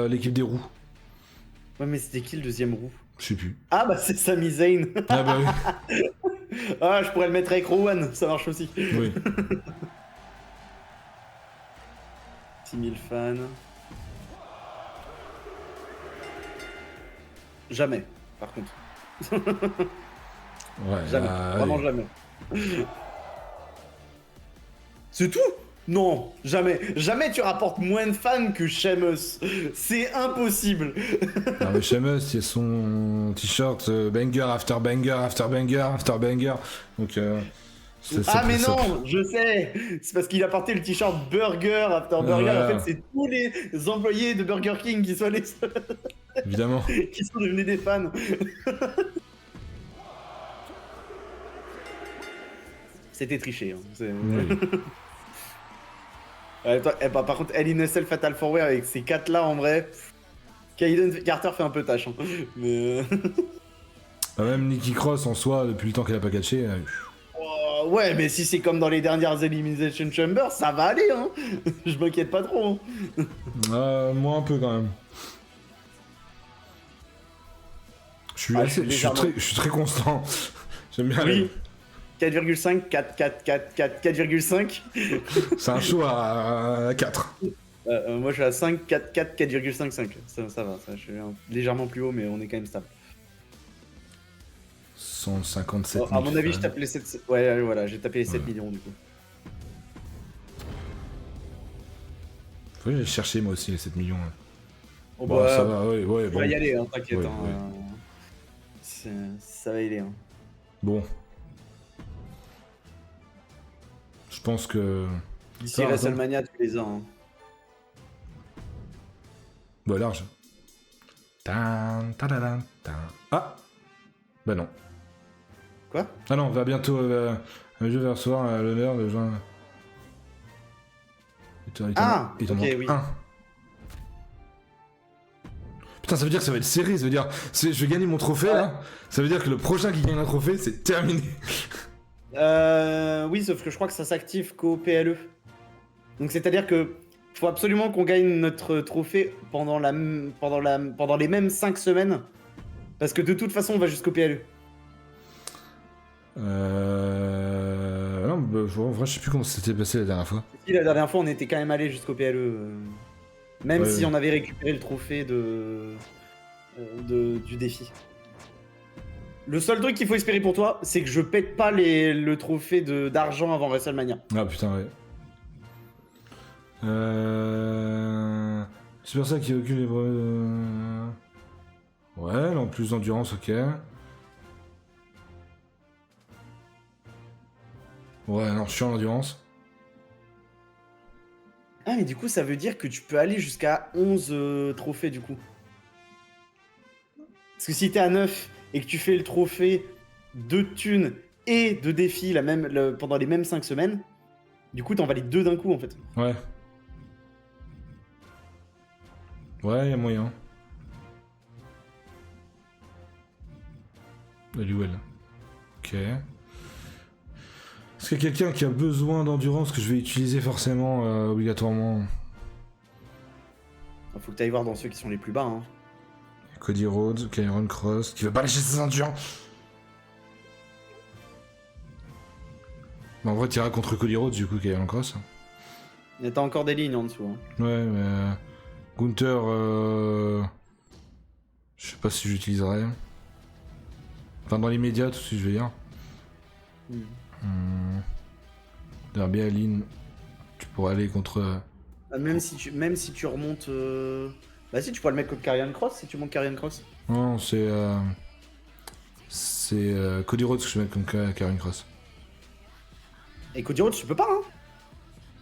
L'équipe des roues. Ouais, mais c'était qui le deuxième roue? Je sais plus. Ah bah c'est Sami Zayn. Ah bah oui. Ah, je pourrais le mettre avec Rowan, ça marche aussi. Oui. 6000 fans. Jamais, par contre. Ouais, Jamais, vraiment oui. jamais. C'est tout? Non, jamais. Jamais tu rapportes moins de fans que Sheamus. C'est impossible. Non mais Sheamus, c'est son t-shirt banger after banger after banger after banger. Donc Ah mais non, je sais. C'est parce qu'il a porté le t-shirt Burger after Burger. Voilà. En fait, c'est tous les employés de Burger King qui sont allés évidemment. qui sont devenus des fans. C'était triché. Hein. Oui. Bah, par contre, Hell in a Cell Fatal 4-Way avec ces 4 là en vrai, Kaiden Carter fait un peu tâche. Hein. Mais... Bah, même Nikki Cross en soi, depuis le temps qu'elle a pas catché. Oh, ouais, mais si c'est comme dans les dernières Elimination Chamber, ça va aller. Hein. Je m'inquiète pas trop. Hein. Moi un peu quand même. Je suis très constant. J'aime bien. Oui. 4,5, 4, 4, 4, 4, 4,5. C'est un show à 4. Moi je suis à 5, 4, 4, 4,55. Ça va, ça, je suis légèrement plus haut, mais on est quand même stable. 157 000 à mon avis, fans. je tape les 7. Ouais, voilà, j'ai tapé les 7 millions du coup. Faut que j'aille chercher moi aussi les 7 millions. Hein. Oh, Bon, bah, ça va, ouais, on bon. va y aller, hein, t'inquiète. Ouais, Hein, ça va y aller. Hein. Bon. Je pense que. D'ici WrestleMania, tu les as. Hein. Bah, large. Tan, tadadam, tan. Ah bah non. Quoi? Ah non, on va bientôt. Le jeu va recevoir l'honneur de joindre. Il t'en Ah, manque ok, oui. un. Putain, ça veut dire que ça va être serré, ça veut dire... Je vais gagner mon trophée, là. Ça veut dire que le prochain qui gagne un trophée, c'est terminé. Oui, sauf que je crois que ça s'active qu'au PLE. Donc c'est-à-dire que faut absolument qu'on gagne notre trophée pendant les mêmes 5 semaines. Parce que de toute façon, on va jusqu'au PLE. Non, bah, en vrai, je sais plus comment ça s'était passé la dernière fois. Si, la dernière fois, on était quand même allé jusqu'au PLE. Même Ouais, si ouais. on avait récupéré le trophée du défi. Le seul truc qu'il faut espérer pour toi, c'est que je pète pas le trophée d'argent avant WrestleMania. Ah putain, ouais. C'est pour ça qu'il y a aucune épreuve. Ouais, en plus d'endurance, ok. Ouais, non, je suis en endurance. Ah, mais du coup, ça veut dire que tu peux aller jusqu'à 11 trophées, du coup. Parce que si t'es à 9 et que tu fais le trophée de thunes et de défis pendant les mêmes 5 semaines, du coup, t'en valides 2 d'un coup, en fait. Ouais. Ouais, y a moyen. Elle est où, elle? Ok. Est-ce qu'il y a quelqu'un qui a besoin d'endurance que je vais utiliser forcément, obligatoirement? Faut que t'ailles voir dans ceux qui sont les plus bas, hein. Cody Rhodes, Kairon Cross, qui veut pas lâcher sa ceinture. Mais en vrai, t'iras contre Cody Rhodes, du coup, Kairon Cross. Et t'as encore des lignes en dessous, hein. Ouais, mais... Gunther, je sais pas si j'utiliserai. Enfin, dans l'immédiat, tout de suite, je veux dire. Darby Allin, tu pourrais aller contre... Ah, même si tu remontes... Bah si, tu pourrais le mettre contre Karrion Cross, si tu montes Karrion Cross. Non, c'est... Cody Rhodes que je vais mettre comme Karen Cross. Et Cody Rhodes, tu peux pas, hein.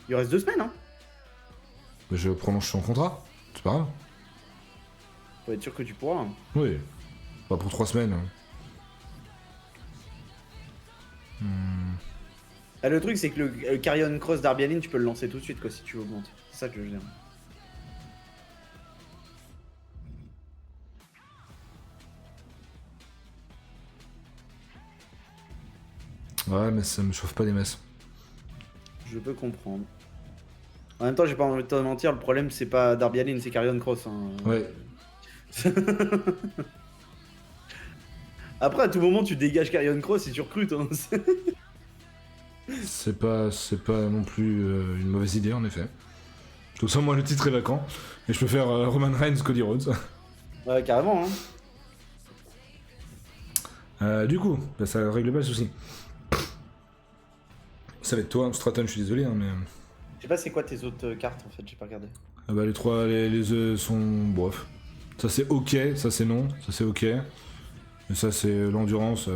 Il reste 2 semaines, hein. Mais je prolonge son contrat, c'est pas grave. Faut être sûr que tu pourras, hein. Oui. Pas pour 3 semaines. Ah, le truc, c'est que le Karrion Cross Darby Allin, tu peux le lancer tout de suite, quoi, si tu augmentes. C'est ça que je veux dire. Ouais, mais ça me chauffe pas des masses. Je peux comprendre. En même temps, j'ai pas envie de te mentir, le problème, c'est pas Darby Allin, c'est Karrion Cross, hein. Ouais. Après, à tout moment, tu dégages Karrion Cross et tu recrutes, hein. C'est pas non plus une mauvaise idée, en effet. Comme ça, moi, le titre est vacant. Et je peux faire Roman Reigns, Cody Rhodes. Ouais, carrément, hein. Du coup, bah, ça règle pas le souci. Ça va être toi, Stratton, je suis désolé, hein, mais... Je sais pas c'est quoi tes autres cartes, en fait, j'ai pas regardé. Ah bah, les trois, les œufs sont... Bref. Ça, c'est ok, ça, c'est non, ça, c'est ok. Mais ça, c'est l'endurance.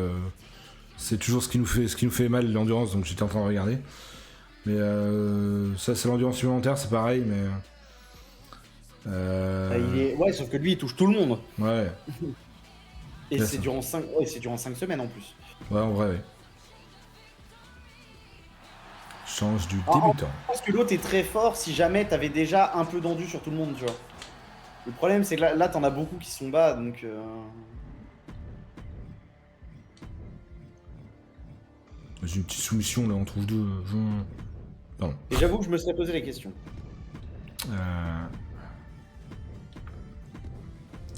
C'est toujours ce qui nous fait mal, l'endurance, donc j'étais en train de regarder. Mais ça, c'est l'endurance supplémentaire, c'est pareil, mais... Ouais, sauf que lui, il touche tout le monde. Ouais. Et Là, c'est ça. durant 5... c'est durant 5 semaines, en plus. Ouais, en vrai, ouais. Change du Ah, débutant. Je pense que l'autre est très fort si jamais t'avais déjà un peu d'endu sur tout le monde, tu vois. Le problème, c'est que là t'en as beaucoup qui sont bas, donc... J'ai une petite soumission, là, on trouve deux... Pardon. Et j'avoue que je me serais posé la question.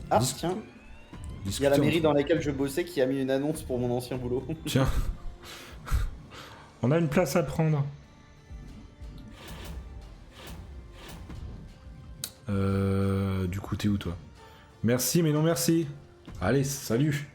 Ah, Dis- tiens, il y a la discuter mairie entre- dans laquelle je bossais qui a mis une annonce pour mon ancien boulot. Tiens. On a une place à prendre. Du coup, t'es où, toi? Merci, mais non merci. Allez, salut.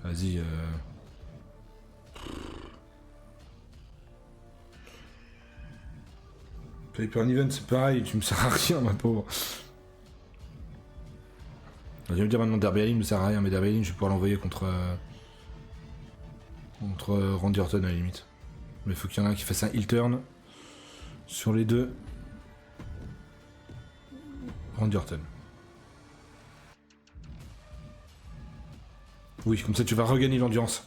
Vas-y. Paper Event, c'est pareil, tu me sers à rien, ma pauvre. Je vais me dire maintenant Darby Allin me sert à rien, mais Darby Allin, je vais pouvoir l'envoyer contre Randy Orton à la limite. Mais il faut qu'il y en ait un qui fasse un heel turn sur les deux. Randy Orton. Oui, comme ça tu vas regagner l'endurance.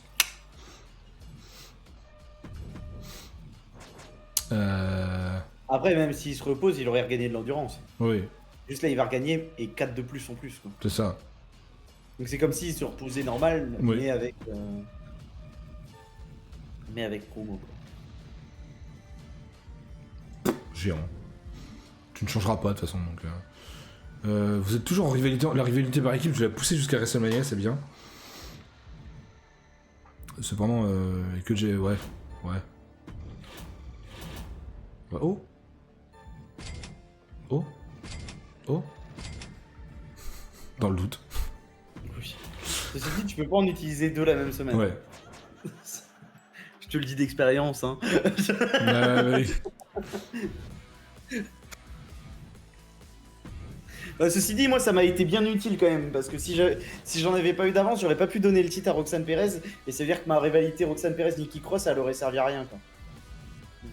Après, même s'il se repose, il aurait regagné de l'endurance. Oui, Juste là, il va regagner et 4 de plus en plus, quoi. c'est ça. Donc c'est comme s'il se reposait normal, Oui. mais avec promo, quoi. Géant. Tu ne changeras pas de toute façon, donc... vous êtes toujours en rivalité, la rivalité par équipe, je l'ai poussé jusqu'à WrestleMania, c'est bien. Cependant, que j'ai... Ouais. Oh. Dans le doute. Oui. Ceci dit, tu peux pas en utiliser 2 la même semaine. Ouais. Je te le dis d'expérience, hein. Oui. Ceci dit, moi ça m'a été bien utile quand même, parce que si j'en avais pas eu d'avance, j'aurais pas pu donner le titre à Roxane Perez, et ça veut dire que ma rivalité Roxane Perez-Nikki Cross, elle aurait servi à rien, quoi. Donc,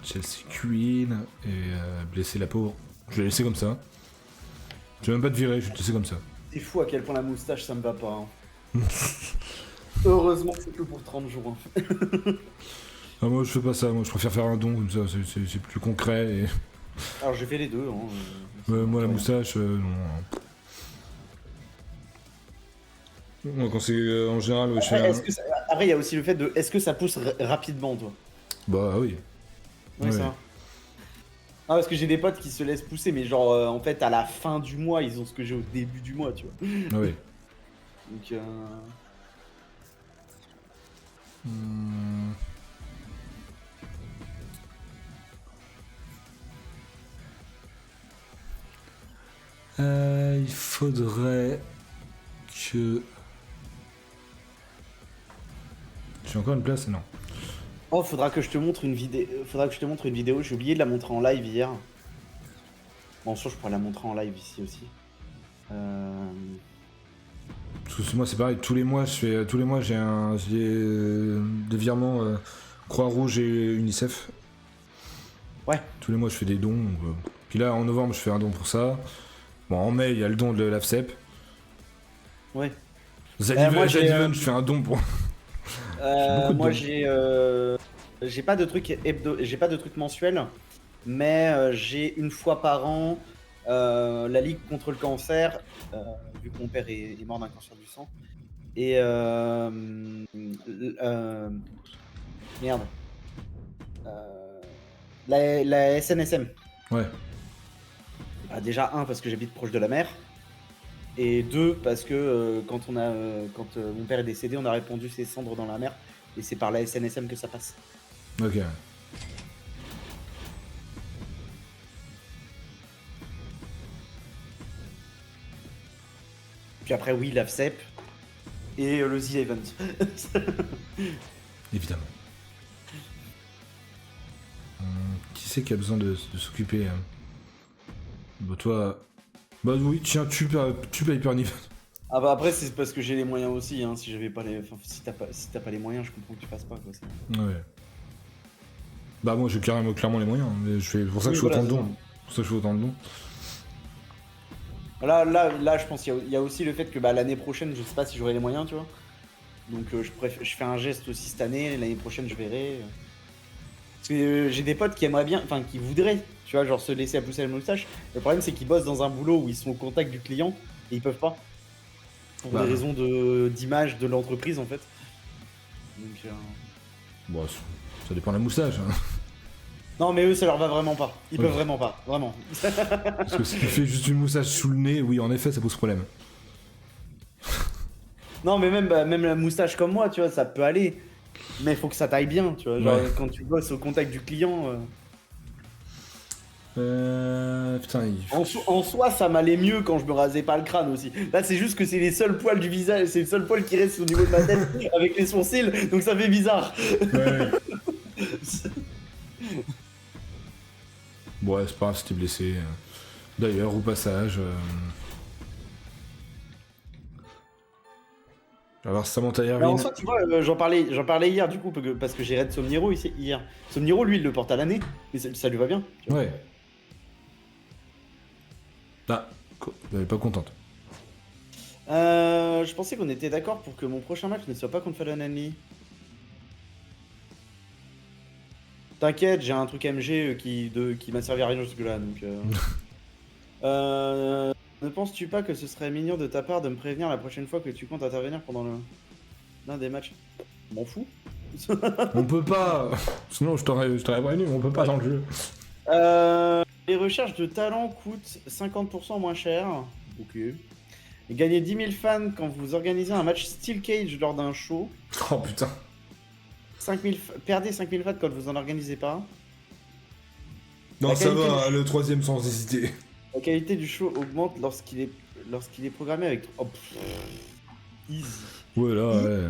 Chelsea Queen et blessé la pauvre. Je l'ai laissé comme ça. Je vais même pas te virer, je vais te laisser comme ça. c'est fou à quel point la moustache ça me va pas, hein. Heureusement que c'est que pour 30 jours, hein. Ah, moi je fais pas ça, moi je préfère faire un don comme ça, c'est plus concret et... Alors j'ai fait les deux, hein. moi la moustache, non. Moi quand c'est en général, je fais Après, il y a aussi le fait de est-ce que ça pousse rapidement, toi? Bah oui. Oui, ça. Ah, parce que j'ai des potes qui se laissent pousser, mais genre en fait à la fin du mois, ils ont ce que j'ai au début du mois, tu vois. Ah oui. Donc il faudrait que... J'ai encore une place? Non. Oh, faudra que je te montre une vidéo. J'ai oublié de la montrer en live hier. Bon, sûr, je pourrais la montrer en live ici aussi. Parce que moi c'est pareil, tous les mois j'ai des virements Croix-Rouge et UNICEF. Ouais. Tous les mois je fais des dons. Puis là en novembre je fais un don pour ça. Bon en mai il y a le don de l'AFCEP. Ouais. Zaliven, je fais un don pour... moi j'ai pas de truc j'ai pas de truc mensuel, mais j'ai une fois par an la Ligue contre le cancer, vu que mon père est mort d'un cancer du sang. Et merde. La SNSM. Ouais. Bah, déjà, parce que j'habite proche de la mer. Et 2, parce que quand mon père est décédé, on a répandu ses cendres dans la mer. Et c'est par la SNSM que ça passe. Ok. Puis après, oui, l'AFCEP et le The Event. Évidemment. Qui c'est qui a besoin de s'occuper Bah toi... Bah oui, tiens, tu payes per niveau. Ah bah après, c'est parce que j'ai les moyens aussi. Hein. Si j'avais pas les... Enfin, si t'as pas les moyens, je comprends que tu fasses pas. Quoi. Ouais. Bah moi j'ai clairement les moyens. Mais je fais pour ça que je fais autant de dons. Pour ça que je fais autant de dons. Là, je pense qu'il y a aussi le fait que l'année prochaine, je sais pas si j'aurai les moyens, tu vois. Donc je fais un geste aussi cette année, l'année prochaine je verrai. Parce que j'ai des potes qui aimeraient bien, enfin qui voudraient, tu vois, genre se laisser à pousser la moustache. Le problème c'est qu'ils bossent dans un boulot où ils sont au contact du client et ils peuvent pas. Pour des raisons d'image de l'entreprise en fait. Donc, bon, ça dépend de la moustache. Hein. Non mais eux ça leur va vraiment pas. Ils peuvent vraiment pas, vraiment. Parce que si tu fais juste une moustache sous le nez, oui en effet ça pose problème. Non mais même la moustache comme moi, tu vois, ça peut aller. Mais il faut que ça taille bien, tu vois. Genre quand tu bosses au contact du client. Putain, en soi, ça m'allait mieux quand je me rasais pas le crâne aussi. Là, c'est juste que c'est les seuls poils du visage, c'est le seul poil qui reste au niveau de ma tête avec les sourcils, donc ça fait bizarre. Ouais. Bon, ouais, c'est pas grave si t'es blessé. D'ailleurs, au passage. On va voir Samantha Irvine. En soi, tu vois, j'en parlais hier du coup, parce que j'ai raid Somniro ici, hier. Somniro, lui, il le porte à l'année, mais ça lui va bien. Ouais. Bah, Elle est pas contente. Je pensais qu'on était d'accord pour que mon prochain match ne soit pas contre Fallon Henley. T'inquiète, j'ai un truc MG qui m'a servi à rien jusque-là, donc... Ne penses-tu pas que ce serait mignon de ta part de me prévenir la prochaine fois que tu comptes intervenir pendant l'un des matchs? M'en fous. On peut pas. Sinon, je t'aurais prévenu, mais on peut pas dans le jeu. Les recherches de talent coûtent 50% moins cher. Ok. Et gagnez 10 000 fans quand vous organisez un match Steel Cage lors d'un show. Oh putain. Perdez 5000 fans quand vous en organisez pas. Non, La ça qualité va, le troisième sans hésiter. La qualité du show augmente lorsqu'il est programmé avec... Oh, easy. Ouais, là, ouais.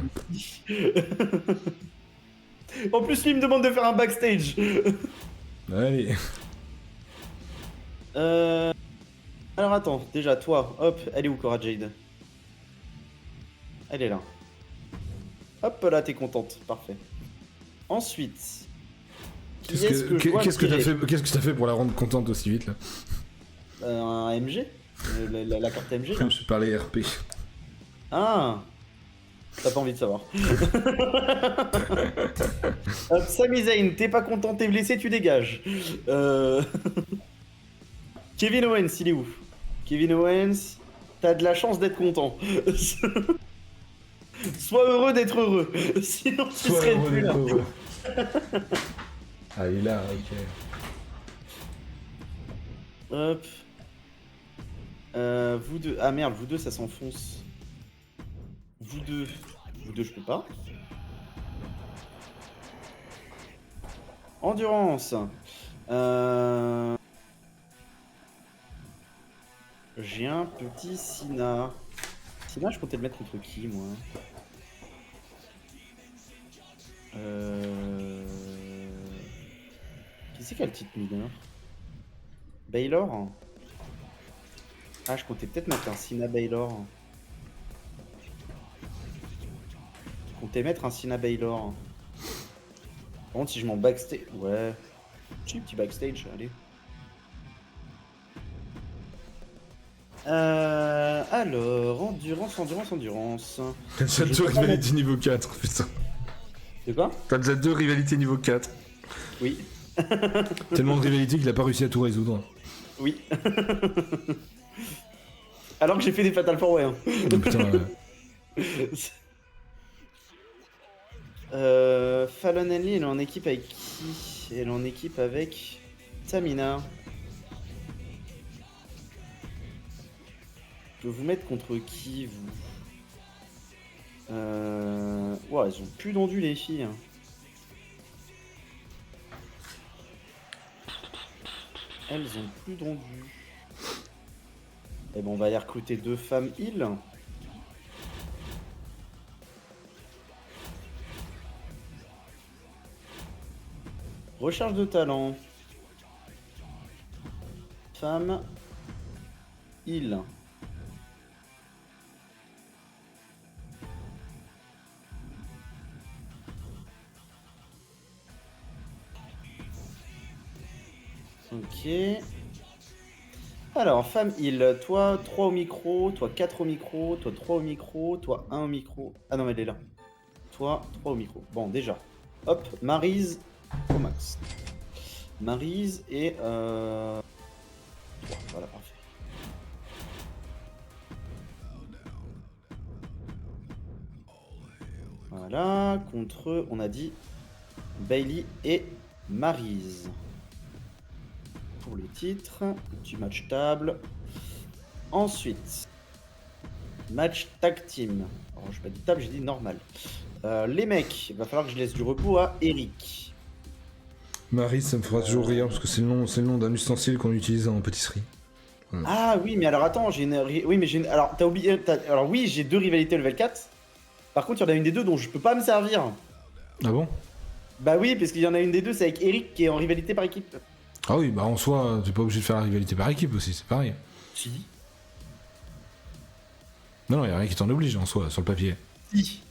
En plus, lui il me demande de faire un backstage. Allez. Alors attends, déjà toi, hop, elle est où Cora Jade? Elle est là. Hop là, t'es contente, parfait. Ensuite, Qu'est-ce que t'as fait pour la rendre contente aussi vite là? Un MG, la carte MG. Là. Je parlais RP. Ah, t'as pas envie de savoir. Sami Zayn, t'es pas content, t'es blessé, tu dégages. Kevin Owens, il est où? Kevin Owens, t'as de la chance d'être content. Sois heureux d'être heureux. Sinon, tu serais plus là. Ah, il est là, ok. Hop. Vous deux. Ah merde, vous deux, ça s'enfonce. Vous deux, je peux pas. Endurance. J'ai un petit Sina. Sina, je comptais le mettre contre qui, moi? Qui c'est qui a le titre mineur? Baylor? Ah, je comptais peut-être mettre un Sina Baylor. Je comptais mettre un Sina Baylor. Par contre, si je m'en backstage... Ouais. Petit backstage, allez. Alors, endurance. T'as déjà 2 rivalités niveau 4, putain. C'est quoi? T'as déjà 2 rivalités niveau 4. Oui. Tellement de rivalités qu'il a pas réussi à tout résoudre. Oui. Alors que j'ai fait des Fatal 4-Way. Hein. Oh, putain, Fallon Henley, elle est en équipe avec qui? Elle est en équipe avec Tamina. Je peux vous mettre contre qui, vous? Ouais, elles ont plus d'endu, les filles. Hein. Elles ont plus d'endu. Eh ben, on va aller recruter 2 femmes heal. Recherche de talent. Femme heal. Ok. Alors, femme heal, toi 3 au micro, toi 4 au micro, toi 3 au micro, toi 1 au micro. Ah non, mais elle est là. Toi 3 au micro. Bon, déjà. Hop, Maryse au max. Maryse et 3. Voilà, parfait. Voilà, contre eux, on a dit Bailey et Maryse. Pour le titre du match table. Ensuite, match tag team. Alors, je n'ai pas dit table, j'ai dit normal. Les mecs, il va falloir que je laisse du repos à Eric. Marie, ça me fera toujours rire parce que c'est le nom d'un ustensile qu'on utilise en pâtisserie. Ah oui, mais alors attends, j'ai une. Oui, mais j'ai une. Alors, t'as oublié. Alors, oui, j'ai 2 rivalités level 4. Par contre, il y en a une des deux dont je peux pas me servir. Ah bon? Bah oui, parce qu'il y en a une des deux, c'est avec Eric qui est en rivalité par équipe. Ah oui, bah en soi, t'es pas obligé de faire la rivalité par équipe aussi, c'est pareil. Si. Non, y a rien qui t'en oblige en soi, sur le papier. Si.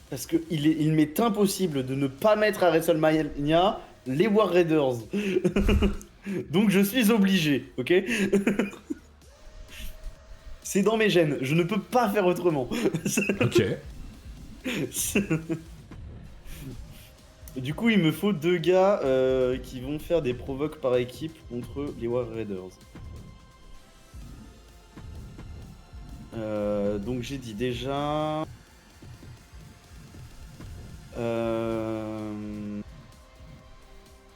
Parce que il m'est impossible de ne pas mettre à WrestleMania les War Raiders. Donc je suis obligé, ok? C'est dans mes gènes, je ne peux pas faire autrement. Ok. Du coup, il me faut 2 gars qui vont faire des provoques par équipe contre les War Raiders. Donc j'ai dit déjà...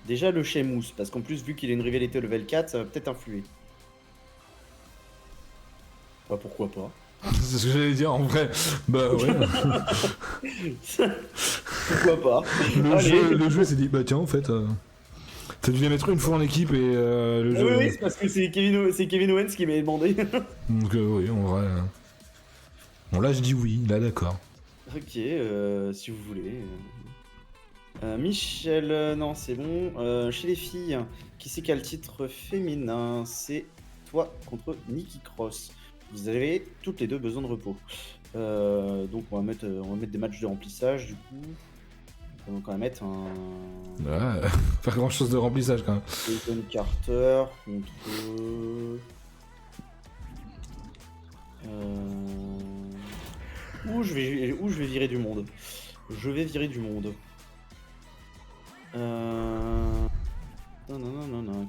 Déjà le Sheamus, parce qu'en plus vu qu'il a une rivalité level 4, ça va peut-être influer. Bah pourquoi pas. C'est ce que j'allais dire en vrai. Bah ouais. Pourquoi pas. Le jeu s'est dit, bah tiens, en fait, t'as dû les mettre une fois en équipe et le Ah jeu. oui, c'est parce que c'est Kevin Owens qui m'avait demandé. Donc oui, en vrai. Bon, là, je dis oui, là, d'accord. Ok, si vous voulez. Michel, non, c'est bon. Chez les filles, qui c'est qui a le titre féminin? C'est toi contre Nikki Cross. Vous avez toutes les deux besoin de repos. Donc on va mettre des matchs de remplissage du coup. Donc on va mettre un Ouais, pas grand chose de remplissage quand même. Ethan Carter contre. Où je vais virer du monde. Je vais virer du monde. Non.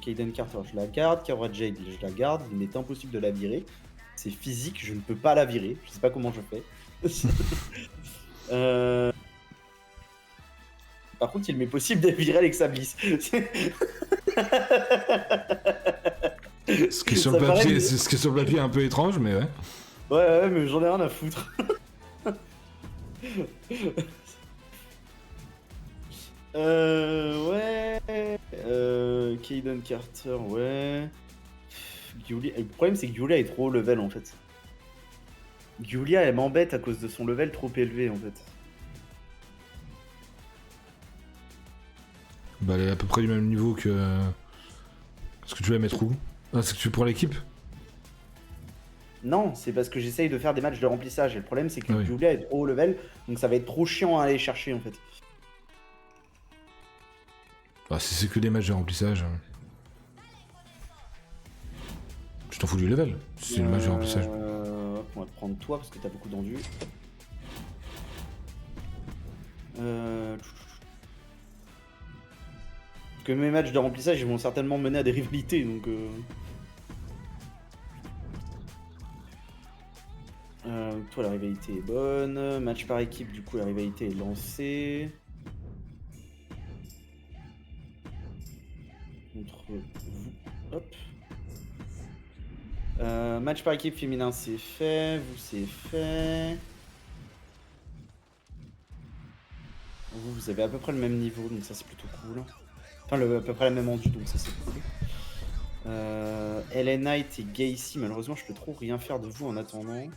Kaden Carter, je la garde. Kara Jade, je la garde. Il m'est impossible de la virer. C'est physique, je ne peux pas la virer. Je sais pas comment je fais. Par contre, il m'est possible de virer Alexa Bliss. Ce qui est sur le papier, c'est ce qui est sur le papier est un peu étrange, mais ouais. Ouais, mais j'en ai rien à foutre. Ouais. Kaden Carter, ouais. Giulia... Le problème, c'est que Giulia est trop haut level en fait. Giulia, elle m'embête à cause de son level trop élevé en fait. Bah, elle est à peu près du même niveau que. Est-ce que tu vas mettre où? Ah, c'est que tu prends l'équipe? Non, c'est parce que j'essaye de faire des matchs de remplissage. Et le problème, c'est que Ah oui. Giulia est trop haut level, donc ça va être trop chiant à aller chercher en fait. Ah, si c'est que des matchs de remplissage. Je t'en fous du level. Si c'est le match de remplissage. On va te prendre toi parce que t'as beaucoup d'enduit. Parce que mes matchs de remplissage ils vont certainement mener à des rivalités donc. Toi la rivalité est bonne. Match par équipe, du coup la rivalité est lancée. Contre vous. Hop. Match par équipe féminin c'est fait, vous c'est fait. Vous avez à peu près le même niveau donc ça c'est plutôt cool. Enfin à peu près la même endu donc ça c'est cool. LA Knight et Gacy, malheureusement je peux trop rien faire de vous en attendant.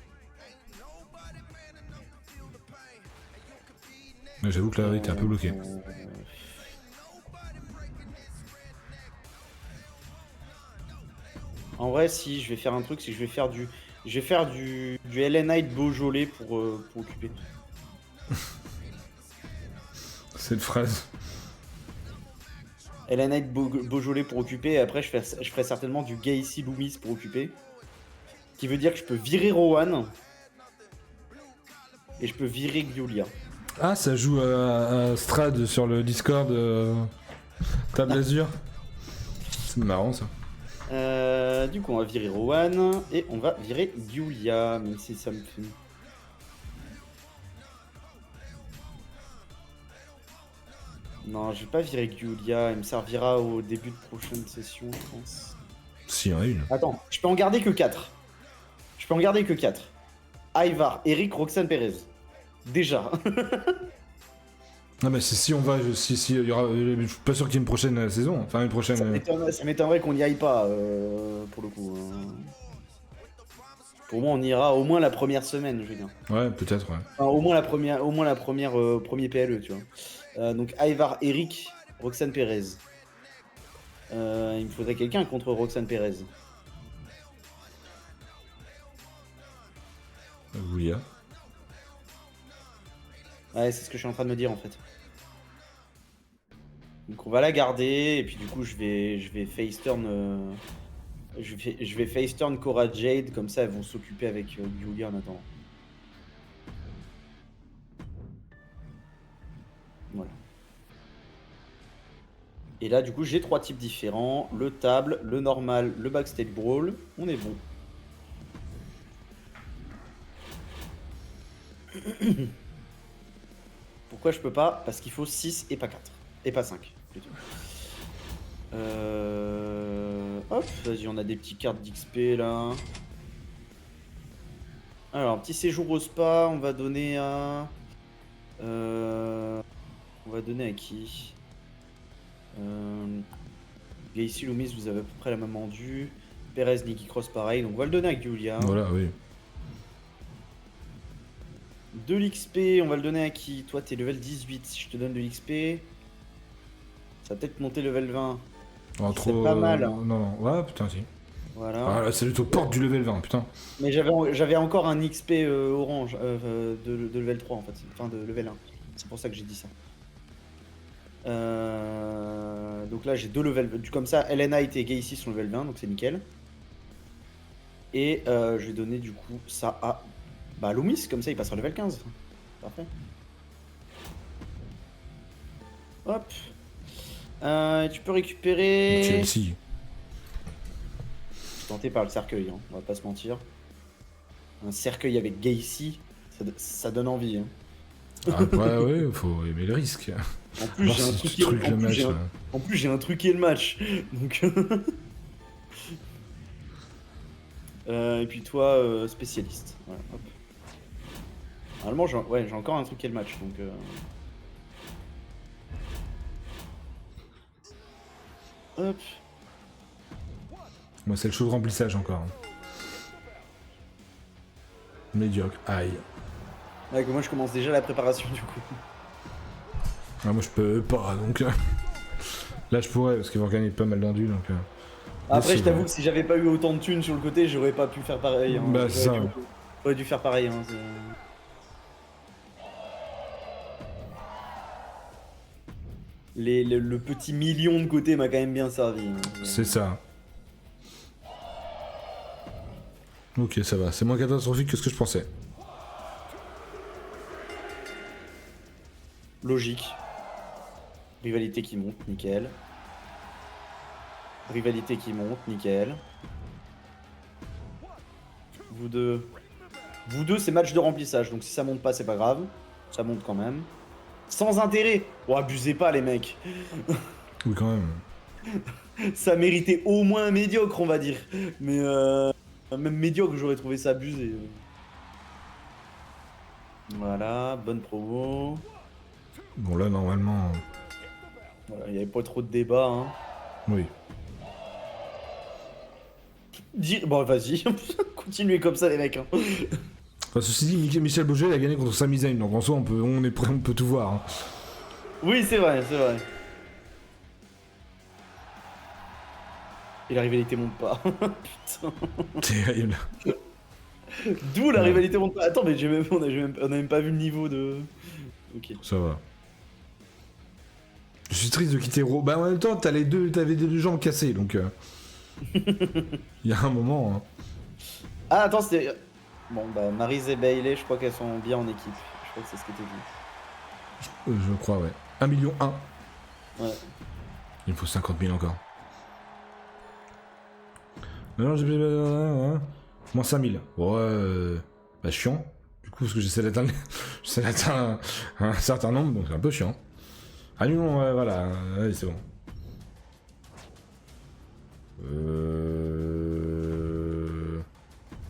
Mais j'avoue que là, il était un peu bloqué. En vrai, si, je vais faire un truc, c'est que je vais faire du LA Knight Beaujolais pour occuper. Cette phrase. LA Knight Beaujolais pour occuper, et après je ferai certainement du Gacy Loomis pour occuper. Ce qui veut dire que je peux virer Rowan. Et je peux virer Giulia. Ah, ça joue à Strad sur le Discord Table Azure. C'est marrant ça. Du coup, on va virer Rowan et on va virer Giulia, même si ça me fait. Non, je vais pas virer Giulia, il me servira au début de prochaine session, je pense. S'il y en a une. Attends, je peux en garder que 4. Ivar, Eric, Roxane Perez. Déjà. Non, mais si on va. Si, il y aura. Je suis pas sûr qu'il y ait une prochaine saison. Enfin, une prochaine. Ça m'étonnerait qu'on n'y aille pas, pour le coup. Pour moi, on ira au moins la première semaine, je veux dire. Ouais, peut-être, ouais. Enfin, au moins la première premier PLE, tu vois. Donc Ivar, Eric, Roxane Perez. Il me faudrait quelqu'un contre Roxane Perez. Julia. Ouais, c'est ce que je suis en train de me dire en fait. Donc on va la garder et puis du coup je vais face turn Je vais face turn Cora Jade, comme ça elles vont s'occuper avec Giulia en attendant. Voilà. Et là, du coup, j'ai 3 types différents. Le table, le normal, le backstage brawl. On est bon. Pourquoi je peux pas? Parce qu'il faut 6 et pas 4. Et pas 5, plutôt. Hop, vas-y, on a des petites cartes d'XP, là. Alors, petit séjour au spa, on va donner à... On va donner à qui? Gacy, Loomis, vous avez à peu près la même endue. Perez, Nikki Cross, pareil. Donc on va le donner à Giulia. Voilà, oui. De l'XP, on va le donner à qui? Toi, t'es level 18. Si je te donne de l'XP, ça va peut-être monter level 20. Oh, trop... pas mal. Non, non. Ouais, putain, si. Voilà. Ah, là, c'est plutôt porte du level 20, putain. Mais j'avais encore un XP orange de level 3 en fait. Enfin, de level 1. C'est pour ça que j'ai dit ça. Donc là, j'ai 2 levels. Comme ça, Elena et Gacy sont level 20, donc c'est nickel. Et je vais donner du coup ça à Loomis, comme ça il passera level 15. Parfait. Hop. Tu peux récupérer. Chelsea. Je suis tenté par le cercueil, hein, on va pas se mentir. Un cercueil avec Gacy, ça donne envie. Hein. Après, ouais, faut aimer le risque. En plus, j'ai un truc qui est le match. Donc. Et puis toi, spécialiste. Voilà, hop. Normalement, j'ai encore un truc qui est le match. Donc. Hop. Moi, c'est le show de remplissage encore. Médiocre. Aïe. Ouais, que moi, je commence déjà la préparation du coup. Ah, moi, je peux pas, donc... Là, je pourrais, parce qu'ils vont gagner pas mal d'indus, donc... Après, je t'avoue que si j'avais pas eu autant de thunes sur le côté, j'aurais pas pu faire pareil. Hein. Bah, c'est ça. J'aurais dû faire pareil. Hein. Le petit million de côté m'a quand même bien servi. Hein. C'est ça. Ok, ça va. C'est moins catastrophique que ce que je pensais. Logique. Rivalité qui monte, nickel. Rivalité qui monte, nickel. Vous deux, c'est match de remplissage, donc si ça monte pas, c'est pas grave. Ça monte quand même. Sans intérêt. Oh, abusez pas, les mecs. Oui, quand même. Ça méritait au moins médiocre, on va dire. Mais même médiocre, j'aurais trouvé ça abusé. Voilà, bonne promo. Bon, là, normalement... Voilà, il n'y avait pas trop de débat. Hein. Oui. Bon, vas-y, continuez comme ça, les mecs. Hein. Enfin, ceci dit, Michel Bourget il a gagné contre Sami Zayn, donc en soi, on peut tout voir. Hein. Oui, c'est vrai, c'est vrai. Et la rivalité monte pas. Putain. Terrible. D'où la rivalité monte pas. Attends, mais on a même pas vu le niveau de... Ok. Ça va. Je suis triste de quitter Raw. Bah en même temps, t'avais les deux jambes cassées, donc... Il y a un moment... Hein. Ah, attends, c'était... Bon, bah, Maryse et Bayley, je crois qu'elles sont bien en équipe. Je crois que c'est ce qui était dit. Je crois, ouais. 1 million 1. Ouais. Il me faut 50 000 encore. Non, j'ai... Moins 5 000. Ouais, bah chiant. Du coup, parce que j'essaie d'atteindre un certain nombre, donc c'est un peu chiant. Ah non, ouais, voilà, allez, c'est bon.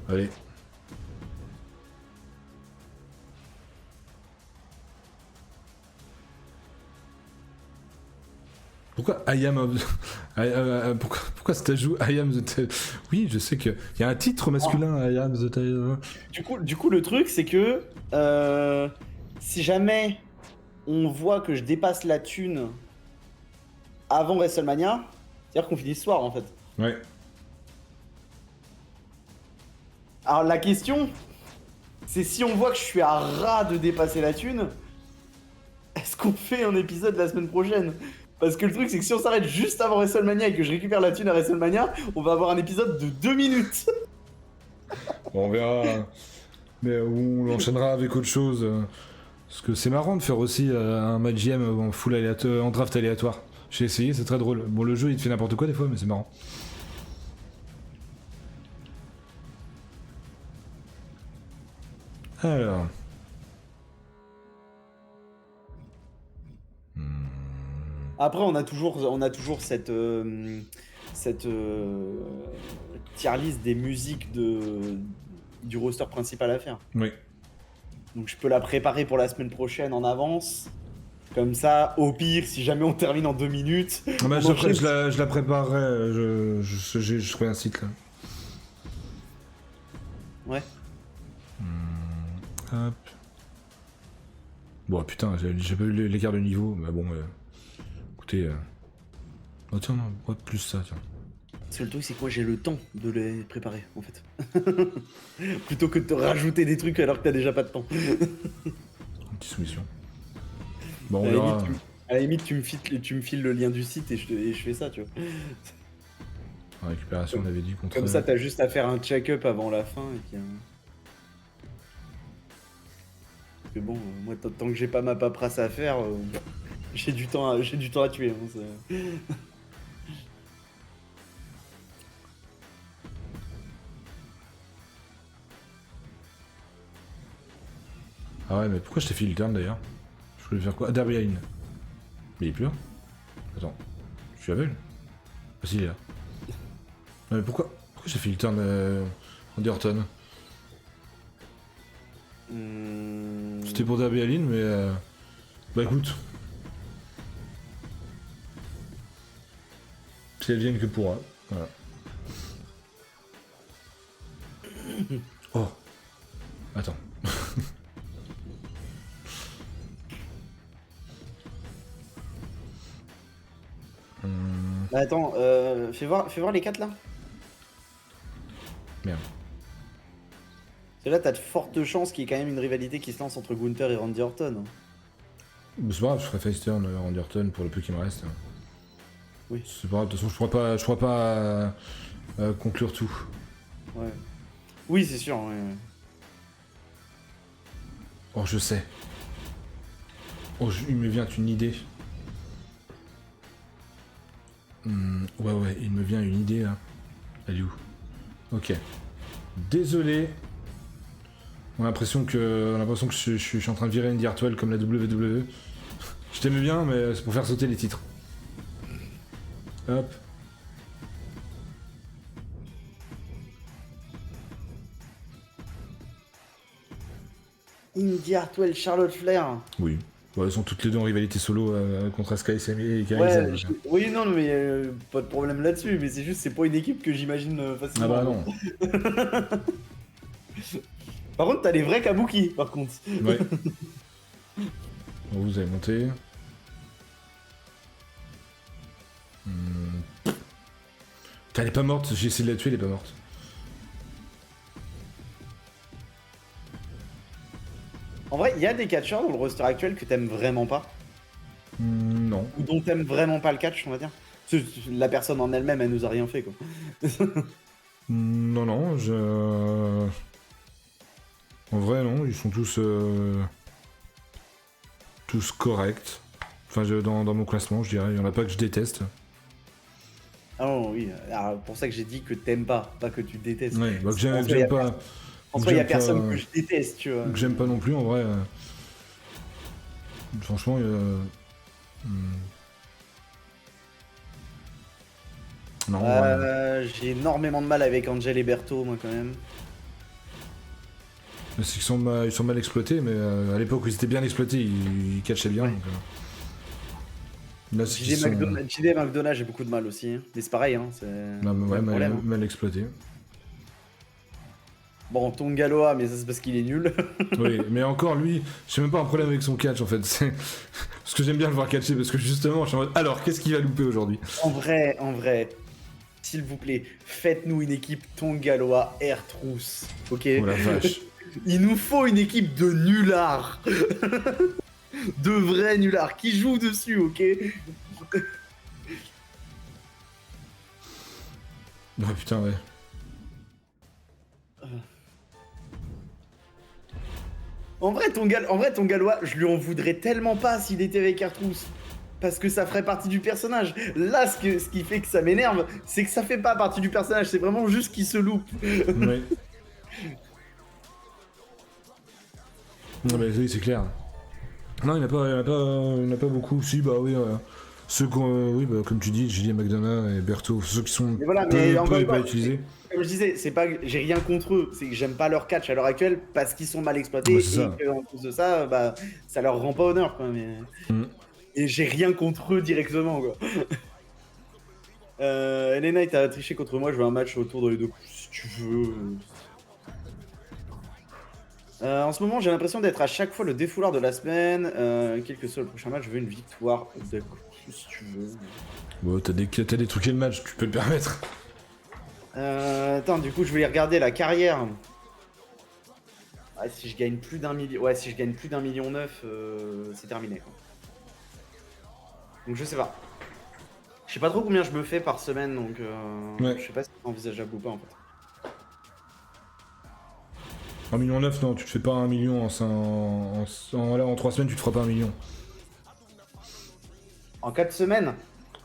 Allez. Pourquoi I am of... pourquoi cet ajout I am the... Oui, je sais qu'il y a un titre masculin, I am the... Du coup, le truc, c'est que... si jamais on voit que je dépasse la thune avant WrestleMania, c'est-à-dire qu'on finit ce soir, en fait. Ouais. Alors, la question, c'est si on voit que je suis à ras de dépasser la thune, est-ce qu'on fait un épisode la semaine prochaine ? Parce que le truc, c'est que si on s'arrête juste avant WrestleMania et que je récupère la thune à WrestleMania, on va avoir un épisode de 2 minutes. Bon, on verra. Mais on enchaînera avec autre chose. Parce que c'est marrant de faire aussi un match GM en full aléatoire, en draft aléatoire. J'ai essayé, c'est très drôle. Bon, le jeu il te fait n'importe quoi des fois, mais c'est marrant. Alors. Après, on a toujours cette tier list des musiques du roster principal à faire. Oui. Donc je peux la préparer pour la semaine prochaine en avance. Comme ça, au pire, si jamais on termine en 2 minutes. Ah bah, je la préparerai, je trouve un site là. Ouais. Hop. Bon putain, j'ai pas eu l'écart de niveau, mais bon, écoutez... Oh tiens, non, ouais, plus ça, tiens. Parce que le truc, c'est que moi j'ai le temps de les préparer, en fait. Plutôt que de te rajouter des trucs alors que t'as déjà pas de temps. Une petite soumission. Bon, À on la verra. limite, à la limite, tu me files le lien du site et je fais ça, tu vois. En récupération, on avait dit contre... Comme ça, t'as juste à faire un check-up avant la fin et puis... Parce que bon, moi, tant que j'ai pas ma paperasse à faire, j'ai du temps à tuer. Hein, Ah ouais, mais pourquoi je t'ai fait le turn d'ailleurs? Je voulais faire quoi? Ah, Darby Allin. Mais il est plus là. Attends, je suis aveugle. Ah si, il est là. Non, mais pourquoi j'ai fait le turn Randy Orton? C'était pour Darby Allin, mais bah écoute. Si elles viennent que pour voilà. Oh. Attends. Bah attends, fais voir les 4 là. Merde. Parce que là, t'as de fortes chances qu'il y ait quand même une rivalité qui se lance entre Gunther et Randy Orton. C'est pas grave, je ferai face turn Randy Orton pour le peu qui me reste. Oui. C'est pas grave, de toute façon, je pourrais pas conclure tout. Ouais. Oui, c'est sûr. Ouais. Oh, je sais. Oh, il me vient une idée. Ouais, il me vient une idée là. Elle est où? Ok. Désolé. On a l'impression que je suis en train de virer Andy Hartwell comme la WWE. Je t'aimais bien, mais c'est pour faire sauter les titres. Hop. Indy Hartwell, Charlotte Flair. Oui. Bon, elles sont toutes les deux en rivalité solo contre Asuka et Kairi Ouais, Sane. oui, non, mais pas de problème là-dessus, mais c'est juste, c'est pas une équipe que j'imagine facilement. Ah bah non. Par contre, t'as les vrais Kabuki, par contre. Ouais. Bon, vous avez monté. Putain, elle est pas morte, j'ai essayé de la tuer, elle est pas morte. En vrai, il y a des catcheurs dans le roster actuel que t'aimes vraiment pas. Non. Ou dont t'aimes vraiment pas le catch, on va dire. La personne en elle-même, elle nous a rien fait, quoi. Non, En vrai, non, ils sont tous corrects. Enfin, dans mon classement, je dirais. Il y en a pas que je déteste. Ah non, oui. Alors, pour ça que j'ai dit que t'aimes pas que tu détestes. Ouais, bah que j'aime pas. En soi, il y a personne que je déteste, tu vois. Que j'aime pas non plus, en vrai. Franchement, non. J'ai énormément de mal avec Angel et Berto, moi, quand même. C'est qu'ils sont mal exploités, mais à l'époque où ils étaient bien exploités, ils catchaient bien. Ouais. Donc, là, c'est qu'ils JD McDonough, j'ai beaucoup de mal aussi. Hein. Mais c'est pareil, hein. C'est ouais, problème. mal exploité. Bon, Tongaloa, mais ça c'est parce qu'il est nul. Oui, mais encore lui, j'ai même pas un problème avec son catch en fait. Parce que j'aime bien le voir catcher, parce que justement, je suis en mode, alors, qu'est-ce qu'il va louper aujourd'hui? En vrai, s'il vous plaît, faites-nous une équipe Tongaloa Air Trousse, ok? Oh la vache. Il nous faut une équipe de nullards. De vrais nullards qui jouent dessus, ok? Oh putain, ouais. En vrai, ton Gallois, je lui en voudrais tellement pas s'il était avec Artrousse. Parce que ça ferait partie du personnage. Là, ce qui fait que ça m'énerve, c'est que ça fait pas partie du personnage. C'est vraiment juste qu'il se loupe. Ouais. Non, mais oui, c'est clair. Non, il n'y en a pas beaucoup. Si, bah oui. Ceux oui, bah, comme tu dis, Julien McDonough et Berthaud, ceux qui sont Mais voilà, peu, mais encore peu une et pas fois, utilisés. comme je disais, c'est pas que j'ai rien contre eux, c'est que j'aime pas leur catch à l'heure actuelle parce qu'ils sont mal Bah, exploités c'est et ça. qu'en plus de ça, bah, ça leur rend pas honneur, quoi. Mais... Mm. Et j'ai rien contre eux directement, quoi. Elena, t'as triché contre moi, je veux un match autour dans les deux coups, si tu veux. En ce moment, j'ai l'impression d'être à chaque fois le défouloir de la semaine. Quel que soit le prochain match, je veux une victoire de coup, si tu veux. Bon, t'as des truqués le match, tu peux le permettre. Attends, du coup, je voulais regarder la carrière. Ouais, si je gagne plus d'1 million, ouais, si je gagne plus d'1,9 million, c'est terminé, quoi. Donc je sais pas. Je sais pas trop combien je me fais par semaine, donc Ouais. je sais pas si c'est envisageable ou pas en fait. 1,9 million, non, tu te fais pas 1 million en 3 semaines, tu te feras pas 1 million. En 4 semaines,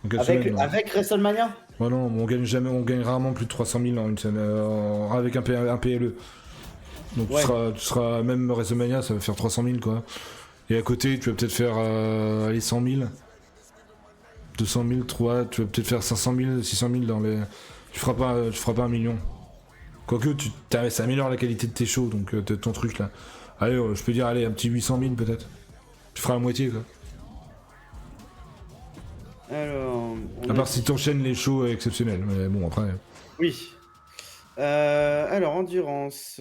En 4 semaines, non. avec WrestleMania. Ouais, non, on gagne rarement plus de 300 000 en une semaine, avec un PLE. Donc Ouais. tu seras même WrestleMania, ça va faire 300 000 quoi. Et à côté, tu vas peut-être faire allez, 100 000, 200 000, 3, tu vas peut-être faire 500 000, 600 000 dans les. Tu feras pas 1 million. Quoique, ça améliore la qualité de tes shows, donc de ton truc là. Allez, je peux dire, allez, un petit 800 000 peut-être. Tu feras la moitié quoi. Alors, À part si t'enchaînes les shows exceptionnels, mais bon, après. oui. Alors, endurance.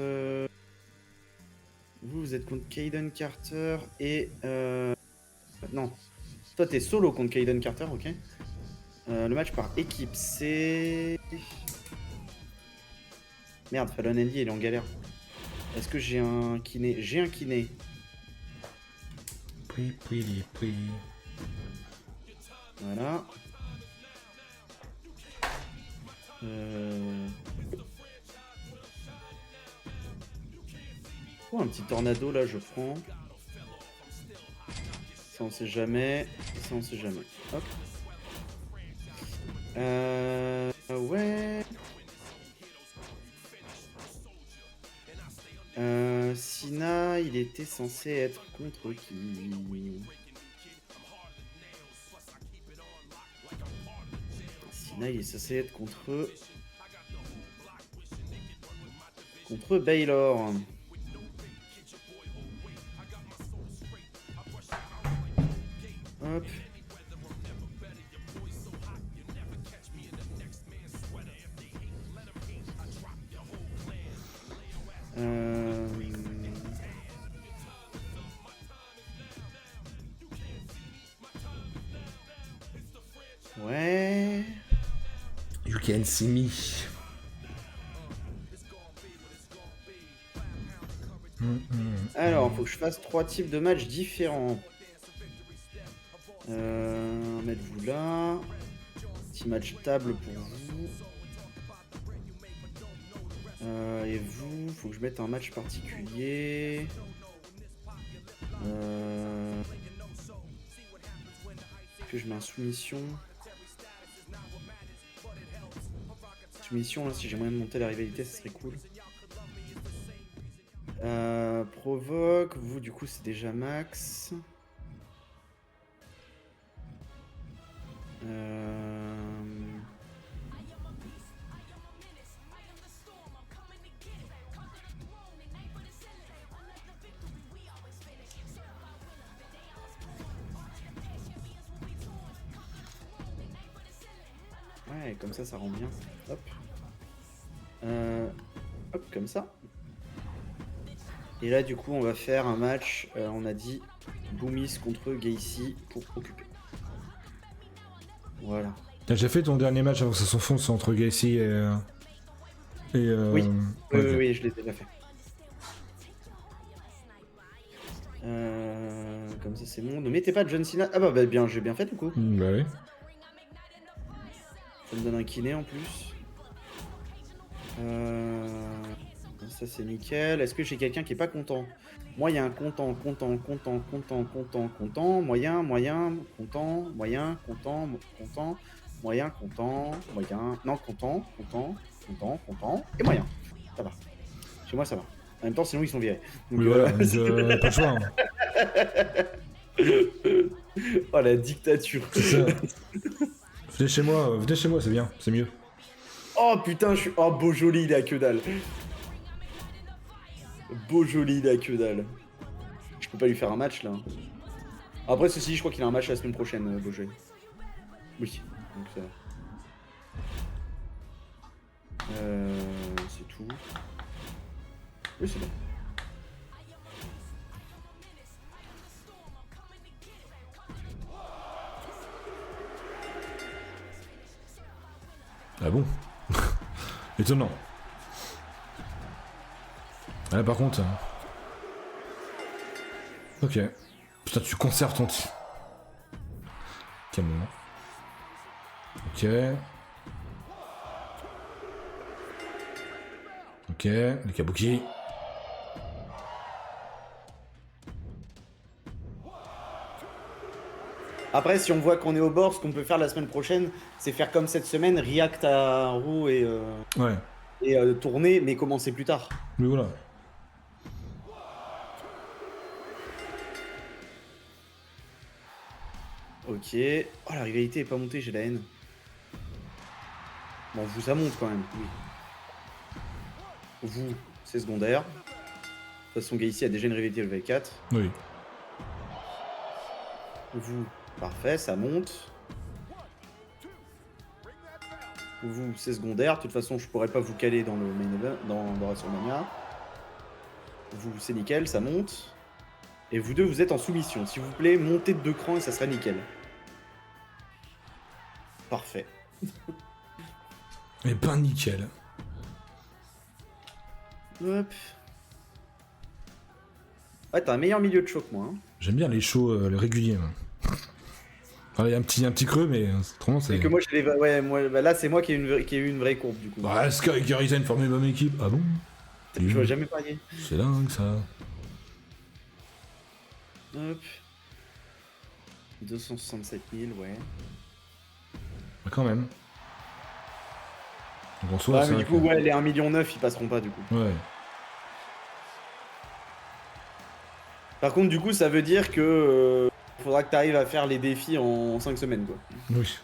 Vous êtes contre Kaden Carter et... Non. Toi, t'es solo contre Kaden Carter, ok. Le match par équipe, c'est... Merde, Fallon Henley, il est en galère. Est-ce que j'ai un kiné? J'ai un kiné. Voilà. Oh, un petit tornado là, je prends. Ça on sait jamais. Ça on sait jamais. Hop. Ouais. Sina, il était censé être contre qui? Sina, il est censé être contre... Contre Baylor. Hop. Ouais. You can see me. Alors, faut que je fasse 3 types de matchs différents. Mettez-vous là. Petit match table pour vous. Et vous, faut que je mette un match particulier. Que je mets un soumission. Soumission, là, si j'ai moyen de monter la rivalité, ça serait cool. Provoque, vous, du coup, c'est déjà max. Ouais, comme ça rend bien. Hop. Hop, comme ça. Et là, du coup, on va faire un match, on a dit Boomis contre Gacy pour occuper. Voilà. T'as déjà fait ton dernier match avant que ça s'enfonce entre Gacy et. Oui. Okay. Oui, je l'ai déjà fait. Comme ça, c'est bon. Ne mettez pas John Cena. Ah bah bien, j'ai bien fait du coup. Bah oui. me donne un kiné en plus. Ça c'est nickel. Est-ce que j'ai quelqu'un qui est pas content? Moyen, content, content, content, content, content, content, moyen, moyen, content, moyen, content, content, moyen, content, moyen, non, content, content, content, content, et moyen. Ça va. Chez moi ça va. En même temps sinon ils sont virés. Donc, Oui, voilà, donc, pas le choix. Hein. Oh la dictature. C'est ça. Venez chez moi, c'est bien, c'est mieux. Oh putain, je suis. Oh, beau joli, il a que dalle. Beau joli, il a que dalle. Je peux pas lui faire un match là. Après, ceci, je crois qu'il a un match la semaine prochaine, beau joli. Oui, donc ça va. C'est tout. Oui, c'est bon. Ah bon? Étonnant. Là par contre... Ok. Putain, tu conserves ton... Calmement. Ok. Ok, les kabuki. Après, si on voit qu'on est au bord, ce qu'on peut faire la semaine prochaine, c'est faire comme cette semaine, react à roue Ouais. et tourner, mais commencer plus tard. Mais voilà. Ok. Oh, la rivalité est pas montée, j'ai la haine. Bon, vous, ça monte quand même, oui. Vous, c'est secondaire. De toute façon, Gaïsi a déjà une rivalité level 4. Oui. Vous, parfait, ça monte. Vous, c'est secondaire. De toute façon, je pourrais pas vous caler dans le main event, dans WrestleMania. Vous, c'est nickel, ça monte. Et vous deux, vous êtes en soumission. S'il vous plaît, montez de 2 crans et ça sera nickel. Parfait. Mais pas nickel. Hop. Ouais, t'as un meilleur milieu de show que moi. Hein. J'aime bien les shows les réguliers. Il y a un petit creux, mais autrement c'est... Et que moi, j'ai les... ouais, moi, bah là, c'est moi qui ai eu une vraie courbe, du coup. Bah, Sky et Garrison formaient la même équipe. Ah bon? Je vois jamais parier. C'est dingue, ça. Hop. 267 000, ouais. Bah, quand même. Donc en soi, Ouais, c'est mais vrai du coup, que- ouais, les 1,9 million, ils passeront pas, du coup. Ouais. Par contre, du coup, ça veut dire que... faudra que t'arrives à faire les défis en 5 semaines, quoi. Oui.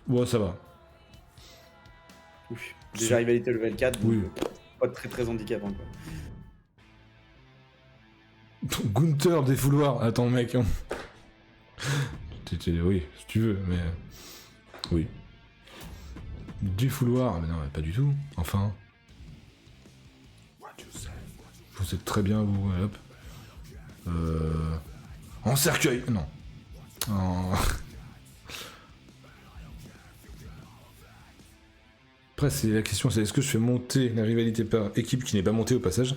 Ouais, ça va. Ouf. Déjà, rivalité level 4, donc Oui. pas très très handicapant, quoi. Gunther des fouloirs. Attends, mec. Hein. Oui, si tu veux, mais... Oui. Du fouloir. Mais non, pas du tout. Enfin... Vous êtes très bien, vous. Hop. En cercueil. Non. Après, c'est la question, c'est est-ce que je fais monter la rivalité par équipe qui n'est pas montée au passage?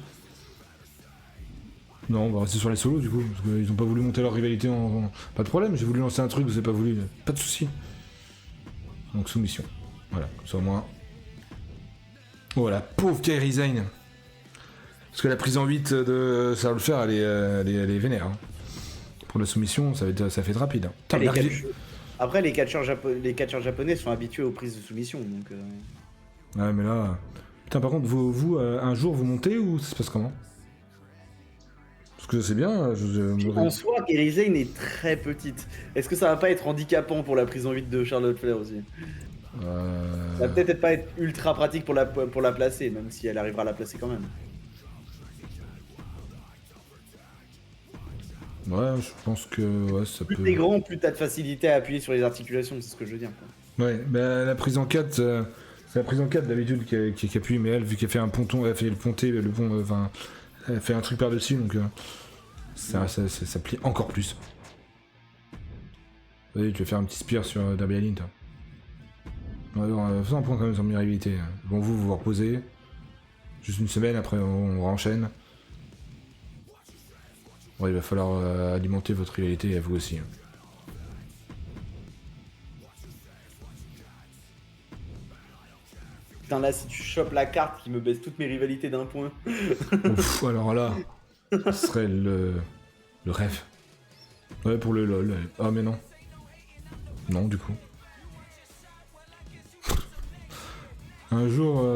Non, on va rester sur les solos du coup, parce qu'ils ont pas voulu monter leur rivalité Pas de problème, j'ai voulu lancer un truc, vous avez pas voulu. Pas de soucis. Donc soumission. Voilà, comme ça au moins. Oh la pauvre Kairi Sane. Parce que la prise en 8 de ça va le faire, elle est vénère. Hein. Pour la soumission, ça fait rapide. Hein. Putain, Après, les catcheurs japonais sont habitués aux prises de soumission, donc... Ouais, mais là... Putain, par contre, vous un jour, vous montez ou ça se passe comment? Parce que c'est bien, En soi, Kairi Sane est très petite. Est-ce que ça va pas être handicapant pour la prise en 8 de Charlotte Flair aussi? Ça va peut-être pas être ultra pratique pour la placer, même si elle arrivera à la placer quand même. Ouais, je pense que ouais, ça Plus peut... t'es grand, plus t'as de facilité à appuyer sur les articulations, c'est ce que je veux dire. Quoi. Ouais, bah, la prise en 4, c'est la prise en 4 d'habitude qui appuie, mais elle, vu qu'elle fait un ponton, elle fait le ponté, le pont, enfin, elle fait un truc par-dessus, donc ça plie encore plus. Vas-y, tu vas faire un petit spear sur Darby Allin, toi. Ouais, faisons un point quand même sur mes rivalités. Bon, vous reposez. Juste une semaine, après on renchaîne. Ouais, il va falloir alimenter votre rivalité à vous aussi. Putain, là, si tu chopes la carte qui me baisse toutes mes rivalités d'un point. Ouf, alors là, ce serait le rêve. Ouais, pour le LOL. Ah, mais non. Non, du coup. Un jour,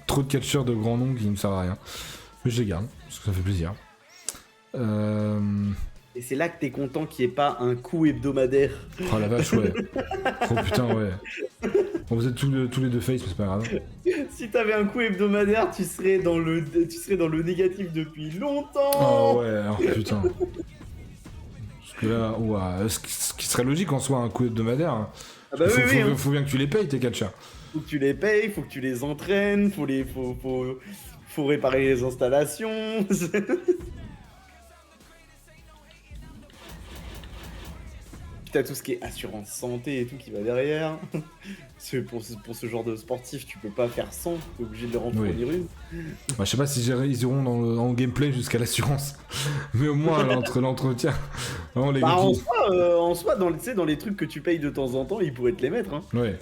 trop de catcheurs de grands noms qui ne servent à rien. Mais je les garde, parce que ça fait plaisir. Et c'est là que t'es content qu'il n'y ait pas un coup hebdomadaire. Oh la vache, ouais. Oh putain, ouais. Bon, vous êtes tous les deux face, mais c'est pas grave. Si t'avais un coup hebdomadaire, tu serais dans le négatif depuis longtemps. Oh ouais, alors putain. Parce que là, ouah, ce qui serait logique en soi, un coup hebdomadaire. Hein. Ah bah oui, faut bien que tu les payes, tes catcheurs. Faut que tu les payes, faut que tu les entraînes, faut réparer les installations. T'as tout ce qui est assurance santé et tout qui va derrière. Pour ce genre de sportif, tu peux pas faire sans, t'es obligé de leur en fournir une. Bah, je sais pas si ils iront dans le gameplay jusqu'à l'assurance, mais au moins entre l'entretien. Vraiment, les Bah, en soi, dans les trucs que tu payes de temps en temps, ils pourraient te les mettre. Hein. Ouais,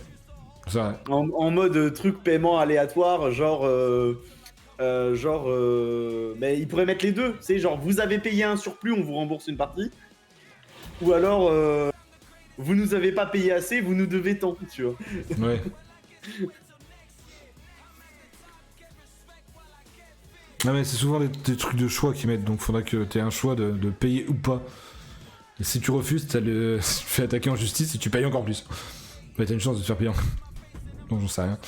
c'est vrai. En mode truc paiement aléatoire, mais ils pourraient mettre les deux. C'est genre, vous avez payé un surplus, on vous rembourse une partie. Ou alors, vous nous avez pas payé assez, vous nous devez tant, tu vois. Ouais. Ah mais c'est souvent des trucs de choix qu'ils mettent, donc faudra que t'aies un choix de payer ou pas. Et si tu refuses, tu te fais attaquer en justice et tu payes encore plus. Bah t'as une chance de te faire payer encore. Donc j'en sais rien.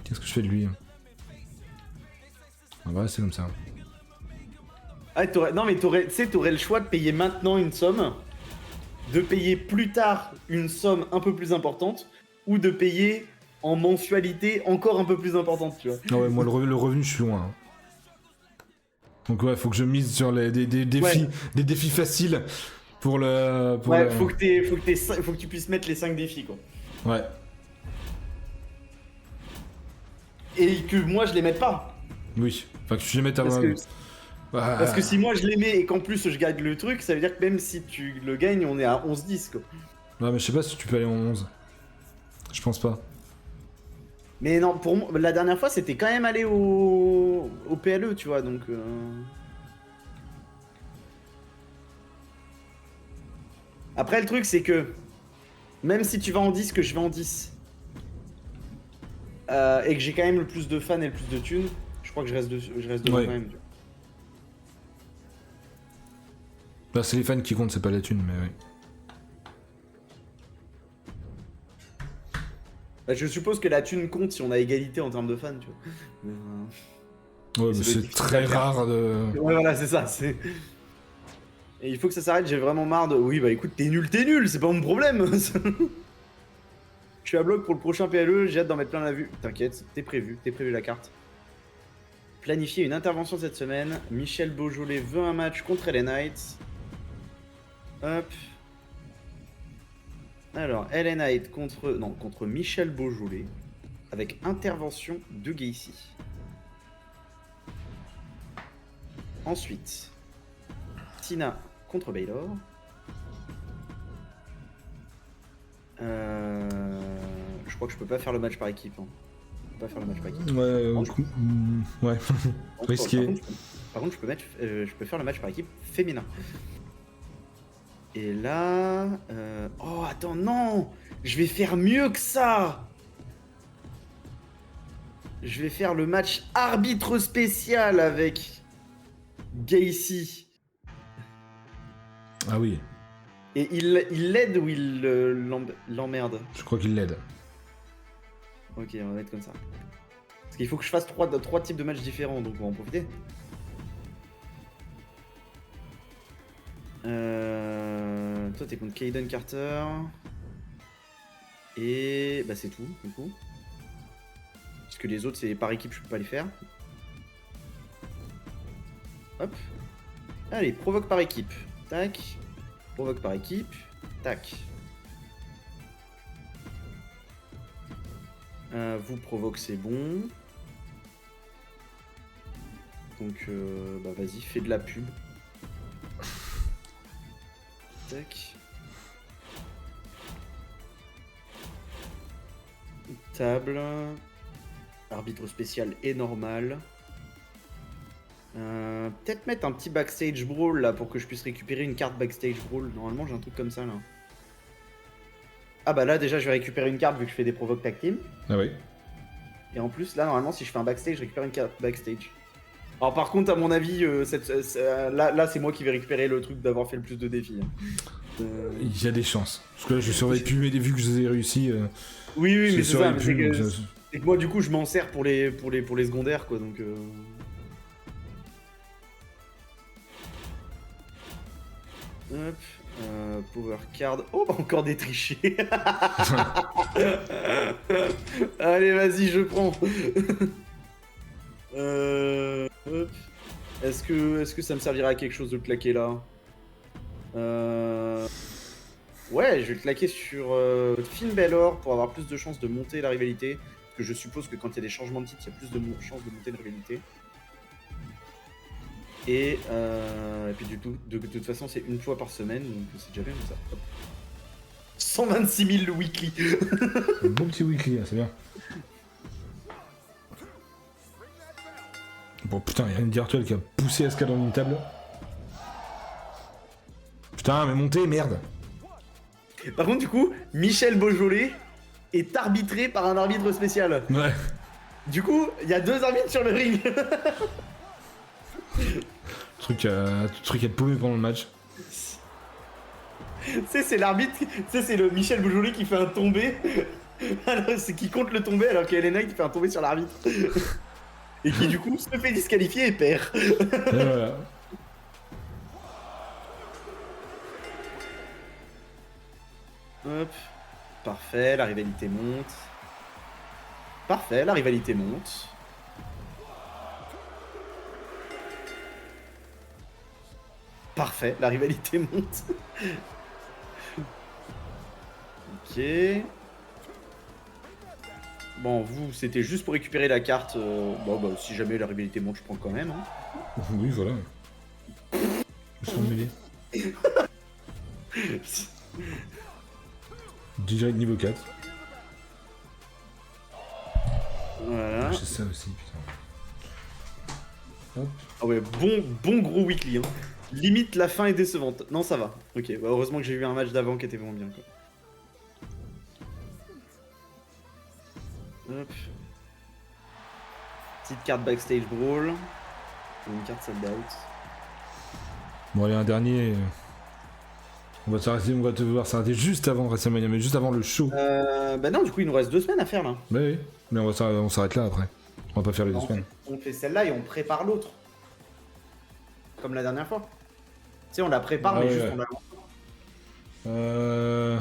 Qu'est-ce que je fais de lui? Ah bah c'est comme ça. Ah, non mais t'aurais le choix de payer maintenant une somme, de payer plus tard une somme un peu plus importante, ou de payer en mensualité encore un peu plus importante, tu vois. Ah ouais, moi le revenu je suis loin. Hein. Donc ouais, faut que je mise sur des défis faciles pour le... Faut que tu puisses mettre les 5 défis, quoi. Ouais. Et que moi je les mette pas. Oui, enfin que tu les mettes à... Parce que si moi je les mets et qu'en plus je gagne le truc, ça veut dire que même si tu le gagnes, on est à 11-10, quoi. Ouais, mais je sais pas si tu peux aller en 11. Je pense pas. Mais non, pour moi, la dernière fois, c'était quand même aller au PLE, tu vois, donc... Après, le truc, c'est que... Même si tu vas en 10, que je vais en 10, et que j'ai quand même le plus de fans et le plus de thunes, je crois que je reste devant Ouais. quand même, tu vois. Bah c'est les fans qui comptent, c'est pas la thune, mais oui. Bah, je suppose que la thune compte si on a égalité en termes de fans, tu vois. Ouais, mais c'est très rare de... Ouais, voilà, c'est ça, c'est... Et il faut que ça s'arrête, j'ai vraiment marre de... Oui, bah écoute, t'es nul, c'est pas mon problème. Je suis à bloc pour le prochain PLE, j'ai hâte d'en mettre plein la vue. T'inquiète, t'es prévu la carte. Planifier une intervention cette semaine. Michel Beaujolais veut un match contre LA Knight. Hop. Alors, LA Knight contre Michel Beaujolais. Avec intervention de Gacy. Ensuite, Tina contre Baylor. Je crois que je peux pas faire le match par équipe. Hein. Je peux pas faire le match par équipe. Ouais. Risqué. Par contre, je peux faire le match par équipe féminin. Et là... Oh, attends, non! Je vais faire mieux que ça! Je vais faire le match arbitre spécial avec Gacy. Ah oui. Et il l'aide ou il l'emmerde? Je crois qu'il l'aide. Ok, on va mettre comme ça. Parce qu'il faut que je fasse trois types de matchs différents, donc on va en profiter. Toi, t'es contre Kaden Carter. Et bah c'est tout, du coup. Parce que les autres, c'est par équipe, je peux pas les faire. Hop. Allez, provoque par équipe. Tac. Provoque par équipe. Tac. Vous provoque, c'est bon. Donc, bah vas-y, fais de la pub. Tac. Table. Arbitre spécial et normal. Peut-être mettre un petit backstage brawl là pour que je puisse récupérer une carte backstage brawl. Normalement j'ai un truc comme ça là. Ah bah là déjà je vais récupérer une carte vu que je fais des provoques tag team. Ah oui. Et en plus là normalement si je fais un backstage je récupère une carte backstage. Alors par contre à mon avis là c'est moi qui vais récupérer le truc d'avoir fait le plus de défis. Hein. Il y a des chances. Parce que là je survécu mais vu que je les ai réussi. Oui mais c'est ça. Mais donc, c'est que moi du coup je m'en sers pour les secondaires quoi donc. Hop, power card. Oh, encore des trichés. Allez, vas-y, je prends. Hop. Est-ce que ça me servira à quelque chose de le claquer là? Ouais, je vais le claquer sur Finn Balor pour avoir plus de chances de monter la rivalité. Parce que je suppose que quand il y a des changements de titre, il y a plus de chances de monter la rivalité. Et puis du tout, de toute façon c'est une fois par semaine, donc c'est déjà bien comme ça. Hop. 126 000 le weekly. Un bon petit weekly, c'est bien. Bon putain, il y a une virtuelle qui a poussé Asuka dans une table. Putain, mais montez, merde. Par contre du coup, Michel Beaujolais est arbitré par un arbitre spécial. Ouais. Du coup, il y a 2 arbitres sur le ring. Truc à te paumer pendant le match. Tu sais, c'est l'arbitre, tu sais, c'est le Michel Beaujolais qui fait un tombé. C'est qui compte le tombé alors qu'il y a Elena qui fait un tombé sur l'arbitre. Et qui du coup se fait disqualifier et perd. Et voilà. Hop. Parfait, la rivalité monte. Parfait, la rivalité monte. Parfait, la rivalité monte. Ok. Bon, vous, c'était juste pour récupérer la carte. Bon, bah, si jamais la rivalité monte, je prends quand même. Hein. Oui, voilà. Je suis emmêlé. Direct niveau 4. Voilà. C'est ça aussi, putain. Hop. Ah ouais, bon gros weekly. Hein. Limite, la fin est décevante. Non, ça va. Ok, bah, heureusement que j'ai eu un match d'avant qui était vraiment bien. Quoi. Hop. Petite carte backstage brawl. Une carte sold out. Bon, allez, un dernier. On va devoir s'arrêter juste avant WrestleMania, mais juste avant le show. Bah non, du coup, il nous reste 2 semaines à faire là. Bah oui, mais on s'arrête là après. On va pas faire les 2 semaines. On fait celle-là et on prépare l'autre. Comme la dernière fois. Tu sais, on la prépare, mais ouais, juste ouais. on la.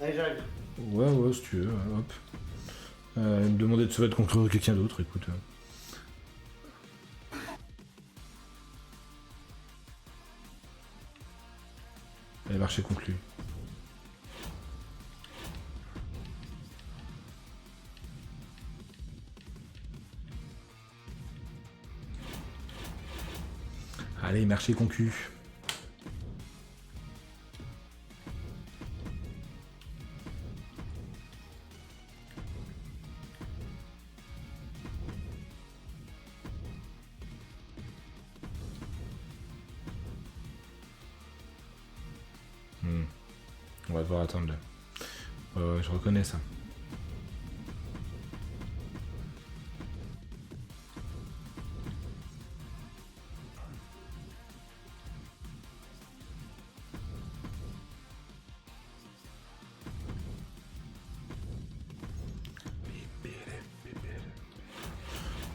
Allez, j'arrive. Ouais, si tu veux, hop. Me demander de se battre contre quelqu'un d'autre, écoute. Allez, marché conclu. Allez, marché conclu. On va devoir attendre là. Ouais, je reconnais ça.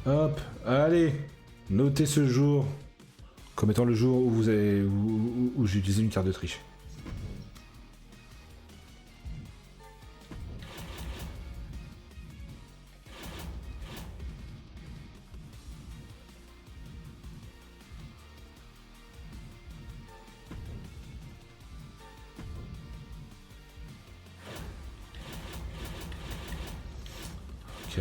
Hop, allez, notez ce jour comme étant le jour où où j'ai utilisé une carte de triche. Ok.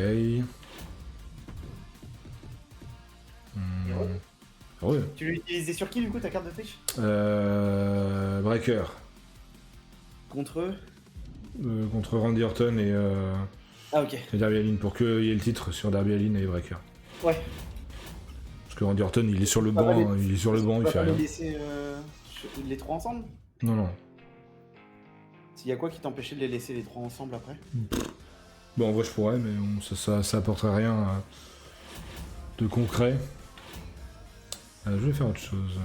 Ouais. Tu l'as utilisé sur qui du coup ta carte de triche? Breaker. Contre eux. contre Randy Orton Ah, ok. et Darby Allin pour qu'il y ait le titre sur Darby Allin et Breaker. Ouais. Parce que Randy Orton, il est sur le Pas banc, les- hein, il est sur le banc, il pas fait les rien. laisser les trois ensemble? Non, non. S'il y a quoi qui t'empêchait de les laisser les trois ensemble après? Bon, en vrai, je pourrais, mais bon, ça apporterait rien de concret. Je vais faire autre chose.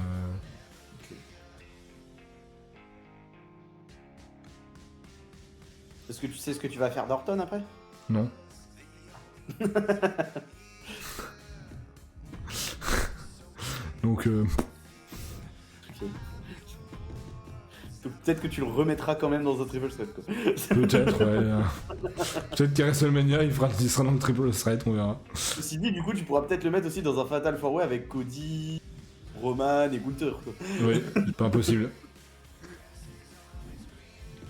Est-ce que tu sais ce que tu vas faire d'Orton après? Non. Donc, Ok. Donc peut-être que tu le remettras quand même dans un triple threat quoi. peut-être, ouais. Peut-être qu'à WrestleMania, il sera dans le triple threat, on verra. Ceci dit, du coup, tu pourras peut-être le mettre aussi dans un Fatal 4-Way avec Cody, Roman et Gunther. Quoi. Oui, pas impossible.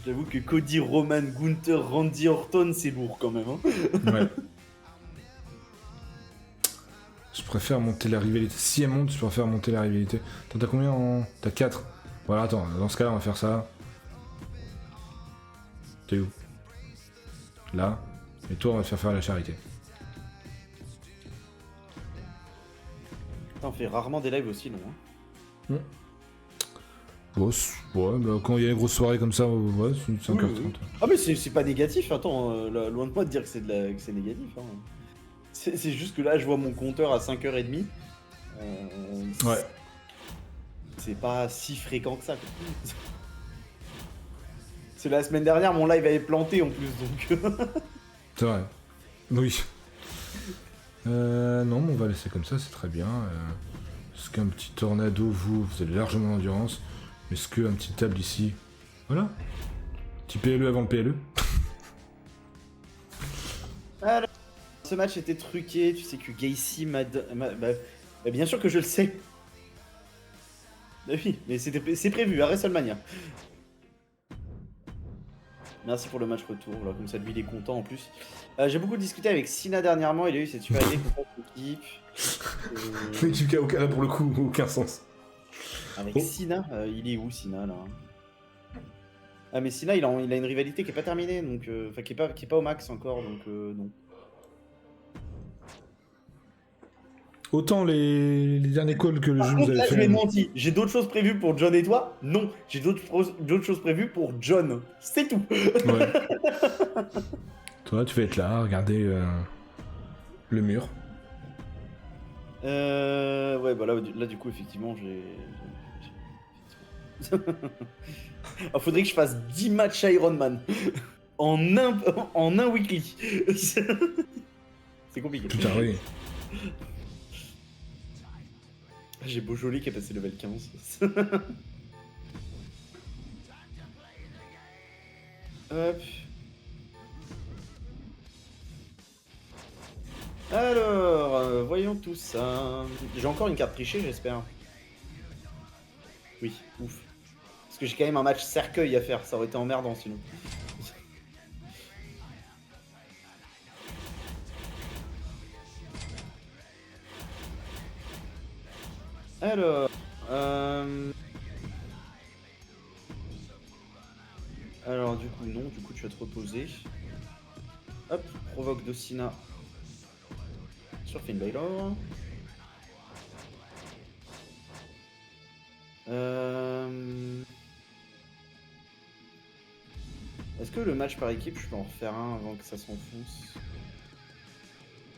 J'avoue que Cody, Roman, Gunther, Randy Orton, c'est lourd quand même. Hein. Ouais. Je préfère monter la rivalité. Si elle monte, je préfère monter la rivalité. Attends, t'as combien en... T'as 4. Voilà, attends, dans ce cas-là, on va faire ça. T'es où? Là. Et toi, on va te faire la charité. Putain, on fait rarement des lives aussi longs. Hein. Bon, ouais, bah, quand il y a une grosse soirée comme ça, ouais, c'est 5h30. Oui. Ah mais c'est pas négatif, attends, loin de moi de dire que c'est négatif. Hein. C'est juste que là, je vois mon compteur à 5h30. Ouais. C'est pas si fréquent que ça. Quoi. C'est la semaine dernière, mon live avait planté en plus, donc... C'est vrai. Oui. Non, mais on va laisser comme ça, c'est très bien. Est-ce qu'un petit tornado, vous avez largement d'endurance. Mais est-ce qu'un petit table ici... Voilà. Petit PLE avant le PLE. Alors, ce match était truqué, tu sais que Gacy bah, bien sûr que je le sais. Bah oui, mais c'est prévu à WrestleMania. Merci pour le match retour, là, comme ça lui il est content en plus. J'ai beaucoup discuté avec Sina dernièrement, il a eu cette super idée pour l'équipe. L'équipe qui a aucun, pour le coup, aucun sens. Avec Sina, il est où Sina là? Ah mais Sina il a une rivalité qui est pas terminée, donc enfin qui est pas au max encore, donc non. Autant les derniers calls que le jeu nous avait Là, je fait. m'ai menti. J'ai d'autres choses prévues pour John et toi? Non. J'ai d'autres choses prévues pour John. C'est tout. Ouais. Toi, tu vas être là, regarder le mur. Ouais, bah là du coup, effectivement, j'ai. Ah, faudrait que je fasse 10 matchs Iron Man en un weekly. C'est compliqué. Putain, oui. J'ai Beaujolais qui est passé level 15. Hop. Alors, voyons tout ça. J'ai encore une carte trichée, j'espère. Oui, ouf. Parce que j'ai quand même un match cercueil à faire, ça aurait été emmerdant sinon. Alors, alors du coup non, du coup tu vas te reposer. Hop, provoque Docina sur Finn Balor. Est-ce que le match par équipe, je peux en refaire un avant que ça s'enfonce?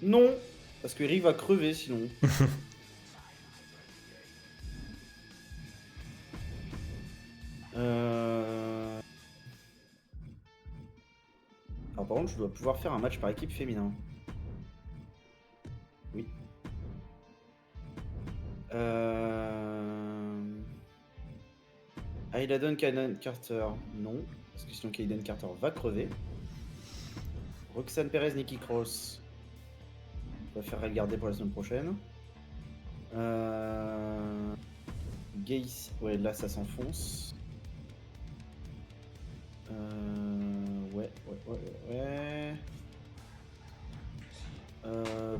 Non, parce que Eric va crever sinon. Alors par contre, je dois pouvoir faire un match par équipe féminin. Oui. Ayladon Kaden Carter, non. Parce que sinon Kaden Carter va crever. Roxanne Perez, Nikki Cross. On va faire regarder pour la semaine prochaine. Gacy, ouais, là ça s'enfonce. Ouais.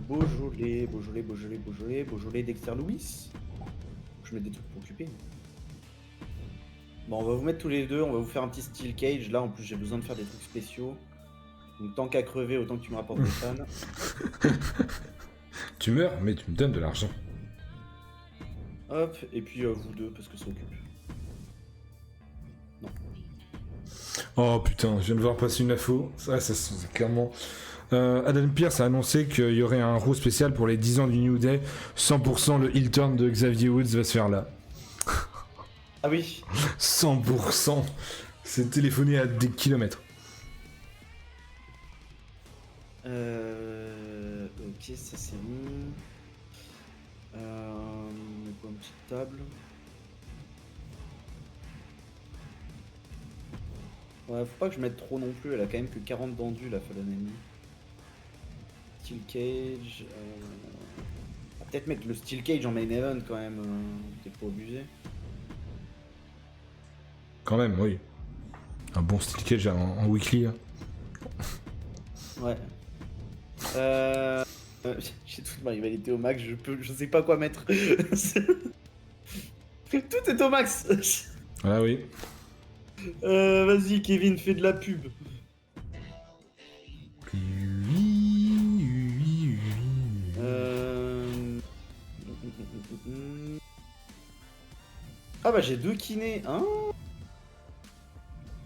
Beaujolais, Dexter Lewis. Je mets des trucs pour occuper. Bon, on va vous mettre tous les deux, on va vous faire un petit steel cage. Là, en plus, j'ai besoin de faire des trucs spéciaux. Donc, tant qu'à crever, autant que tu me rapportes des fans. Tu meurs, mais tu me donnes de l'argent. Hop, et puis vous deux, parce que ça occupe. Non. Oh putain, je viens de voir passer une info. Ça c'est clairement. Adam Pearce a annoncé qu'il y aurait un Raw spécial pour les 10 ans du New Day. 100% le heel turn de Xavier Woods va se faire là. Ah oui. 100%. C'est téléphoné à des kilomètres. Ok, ça c'est bon. On met quoi, une petite table. Ouais, faut pas que je mette trop non plus, elle a quand même que 40 d'endu la Fallen Enemy. Steel Cage. On va peut-être mettre le Steel Cage en main event quand même, peut-être pas abuser. Quand même, oui. Un bon steel cage en weekly. Hein. Ouais. J'ai toute ma rivalité au max, je sais pas quoi mettre. Tout est au max. Ah oui. Vas-y Kevin, fais de la pub. Ah bah j'ai 2 kinés, hein.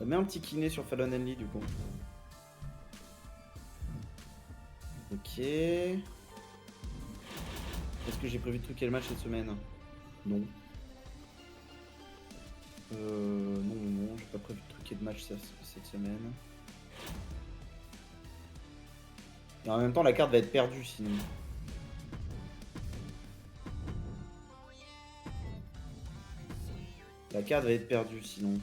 Mets un petit kiné sur Fallon Henley du coup. Ok. Est-ce que j'ai prévu de truquer le match cette semaine? Non. Non, j'ai pas prévu de truquer de match cette semaine. Et en même temps, la carte va être perdue sinon. La carte va être perdue sinon.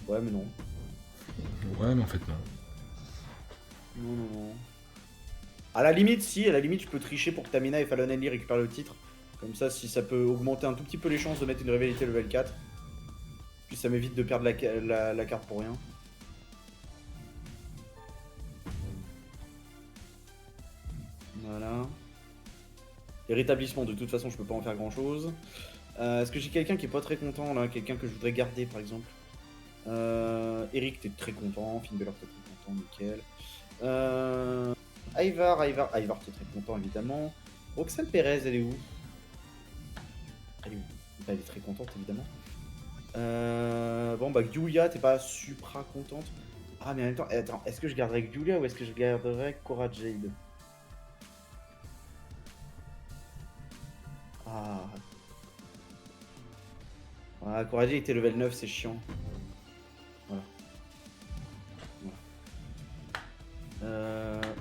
Ouais, mais non. Ouais, mais en fait, non. Non. À la limite, si, à la limite, je peux tricher pour que Tamina et Fallon Henley récupèrent le titre. Comme ça, si ça peut augmenter un tout petit peu les chances de mettre une rivalité level 4. Puis ça m'évite de perdre la carte pour rien. Voilà. Et rétablissement, de toute façon, je peux pas en faire grand chose. Est-ce que j'ai quelqu'un qui est pas très content là? Quelqu'un que je voudrais garder par exemple? Eric, t'es très content. Finn Balor, t'es très content, nickel. Ivar, t'es très content évidemment. Roxanne Perez, elle est où? Elle est où? Bah, elle est très contente évidemment. Bon bah Giulia, t'es pas supra contente. Ah mais en même temps, attends, est-ce que je garderais Giulia ou est-ce que je garderais Cora Jade? Ah. Ah, Cora Jade était level 9, c'est chiant. Voilà.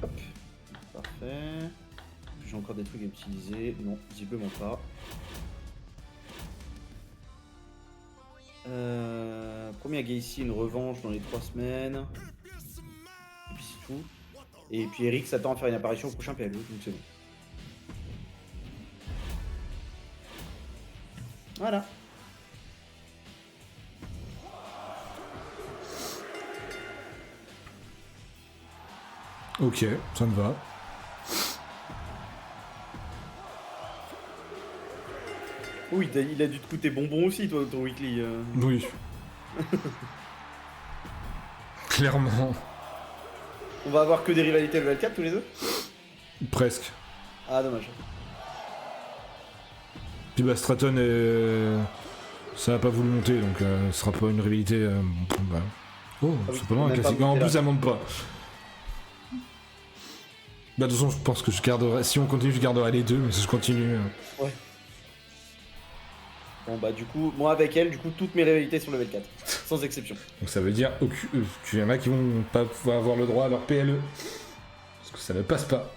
Hop. Parfait. J'ai encore des trucs à utiliser. Non, visiblement pas. Premier gars ici, une revanche dans les 3 semaines. Et puis c'est tout. Et puis Eric s'attend à faire une apparition au prochain PLE, donc c'est bon. Voilà. Ok, ça me va. Oui, il a dû te coûter bonbon aussi, toi, ton weekly. Oui. Clairement. On va avoir que des rivalités level 4 tous les deux? Presque. Ah, dommage. Puis bah Stratton ça n'a pas voulu monter, donc ce sera pas une rivalité. Bah. Oh, Ah oui, c'est pas loin, un même classique. pas En monté plus, là. ça monte pas. Bah, de toute façon, je pense que je garderai. Si on continue, je garderai les deux, mais si je continue. Ouais. Bon bah du coup, moi avec elle, du coup toutes mes rivalités sont level 4, sans exception. Donc ça veut dire qu'il y en a qui vont pas pouvoir avoir le droit à leur PLE. Parce que ça ne passe pas.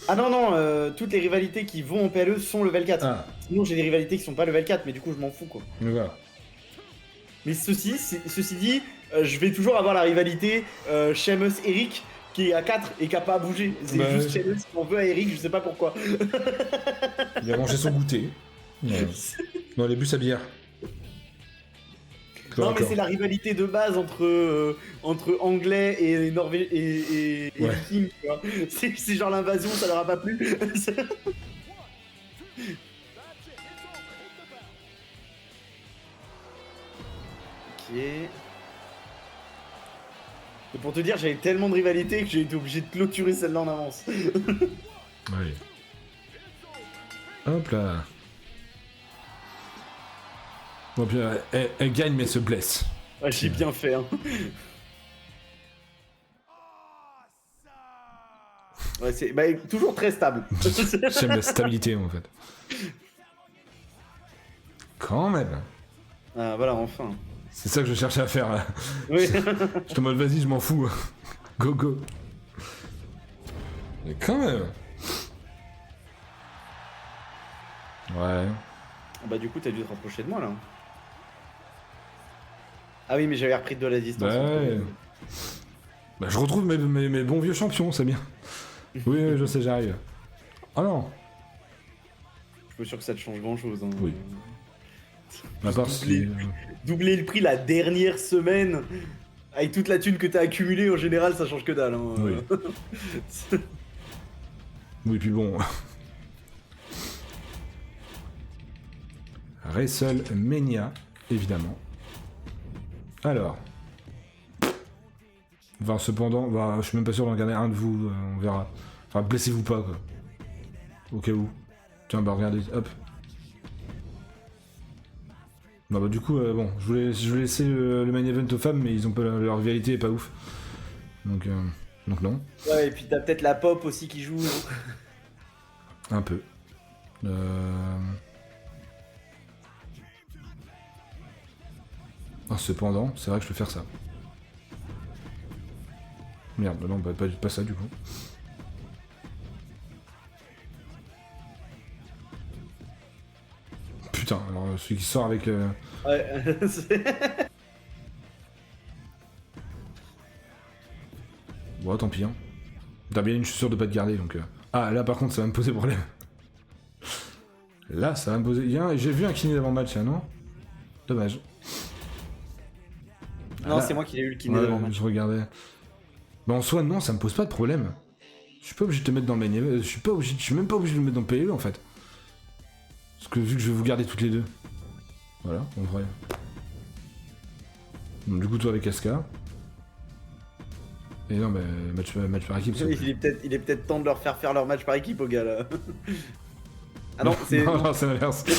Ah non, toutes les rivalités qui vont en PLE sont level 4. Ah, Sinon j'ai des rivalités qui sont pas level 4, mais du coup je m'en fous quoi. mais voilà. Mais ceci dit, je vais toujours avoir la rivalité Sheamus Eric qui est à 4 et qui a pas à bouger. C'est Bah, juste Sheamus qui en veut à Eric, je sais pas pourquoi. Il a mangé son goûter. Ouais. Non, il a bu sa bière. Non mais c'est la rivalité de base entre anglais et et Ouais. viking, tu vois. C'est genre l'invasion, ça leur a pas plu. chier. Et pour te dire, j'avais tellement de rivalité que j'ai été obligé de clôturer celle-là en avance. Allez. Hop là. Bon, puis elle gagne mais elle se blesse. Ouais, j'ai bien fait. Hein. Ouais, c'est toujours très stable. J'aime la stabilité en fait. Quand même. Ah, voilà, enfin. C'est ça que je cherchais à faire là. Oui. Je te mode vas-y, je m'en fous. Go go. Mais quand même. Ouais. Bah du coup, t'as dû te rapprocher de moi là. Ah oui, mais j'avais repris de la distance. Bah ouais. Bah je retrouve mes bons vieux champions, c'est bien. Oui, je sais, j'arrive. Oh non. Je suis pas sûr que ça te change grand chose. Hein. Oui. À part si... Doubler le prix la dernière semaine avec toute la thune que t'as accumulée, en général, ça change que dalle. Hein. Oui. Oui, puis bon. WrestleMania, évidemment. Alors. Enfin, cependant, bah, je suis même pas sûr d'en regarder un de vous, on verra. Enfin, blessez-vous pas, quoi. Au cas où. Tiens, bah regardez, hop. Non, bah du coup, bon, je voulais laisser le main event aux femmes, mais ils ont pas leur rivalité est pas ouf. Donc non. Ouais, et puis t'as peut-être la pop aussi qui joue. Un peu. Ah, cependant, c'est vrai que je peux faire ça. Merde, non, bah, pas ça du coup. Putain, alors celui qui sort avec... Ouais, Bon, tant pis, hein. T'as bien une chaussure de pas te garder, donc... Ah, là par contre, ça va me poser problème. Là, ça va me poser... J'ai vu un kiné d'avant-match, là, non? Dommage. Non, là... c'est moi qui l'ai eu le kiné ouais, d'avant-match. Je regardais. Bah en soi, non, ça me pose pas de problème. Je suis pas obligé de te mettre dans le main event, je suis même pas obligé de le mettre dans le PE, en fait. Parce que vu que je vais vous garder toutes les deux. Voilà, en vrai. Donc, du coup, toi avec Asuka. Et non, mais match par équipe, Il est peut-être temps de leur faire leur match par équipe aux gars là. Ah non, c'est. Non, c'est l'inverse. Ça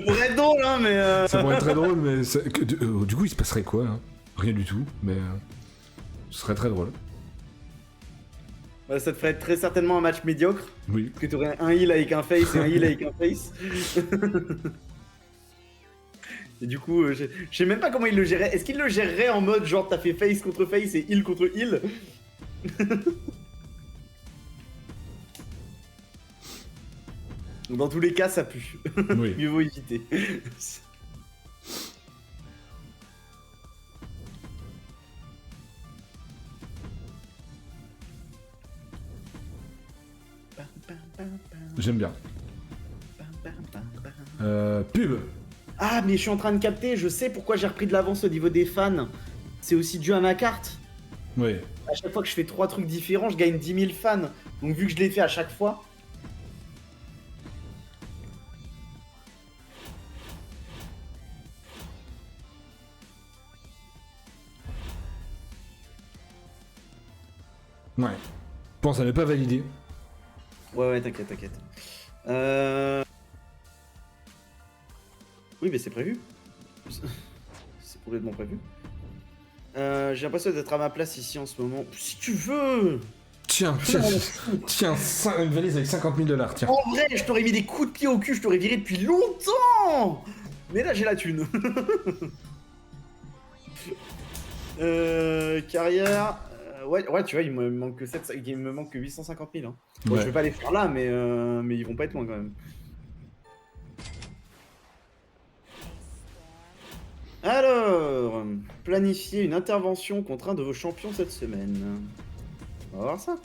pourrait être drôle, hein, mais. Ça pourrait être très drôle, mais du coup, il se passerait quoi hein? Rien du tout, mais ce serait très drôle. Bah, ça te ferait très certainement un match médiocre. Oui. Que tu aurais un heal avec un face et un heal avec un face. Et du coup, je sais même pas comment il le gérerait. Est-ce qu'il le gérerait en mode genre t'as fait face contre face et heal contre heal? Dans tous les cas, ça pue. Oui. Mieux vaut éviter. J'aime bien. Pub. Ah, mais je suis en train de capter, je sais pourquoi j'ai repris de l'avance au niveau des fans. C'est aussi dû à ma carte. Oui. À chaque fois que je fais 3 trucs différents, je gagne 10 000 fans. Donc vu que je l'ai fait à chaque fois... Ouais. Bon, ça n'est pas validé. Ouais, t'inquiète. Oui, mais c'est prévu. C'est complètement prévu. J'ai l'impression d'être à ma place ici en ce moment. Si tu veux. Tiens, une valise avec 50 000 $, tiens. En vrai, je t'aurais mis des coups de pied au cul, je t'aurais viré depuis longtemps. Mais là, j'ai la thune. Carrière. Ouais, tu vois, il me manque que 7, il me manque que 850 000. Hein. Bon, Ouais. je vais pas les faire là, mais ils vont pas être loin quand même. Alors, planifier une intervention contre un de vos champions cette semaine. On va voir ça.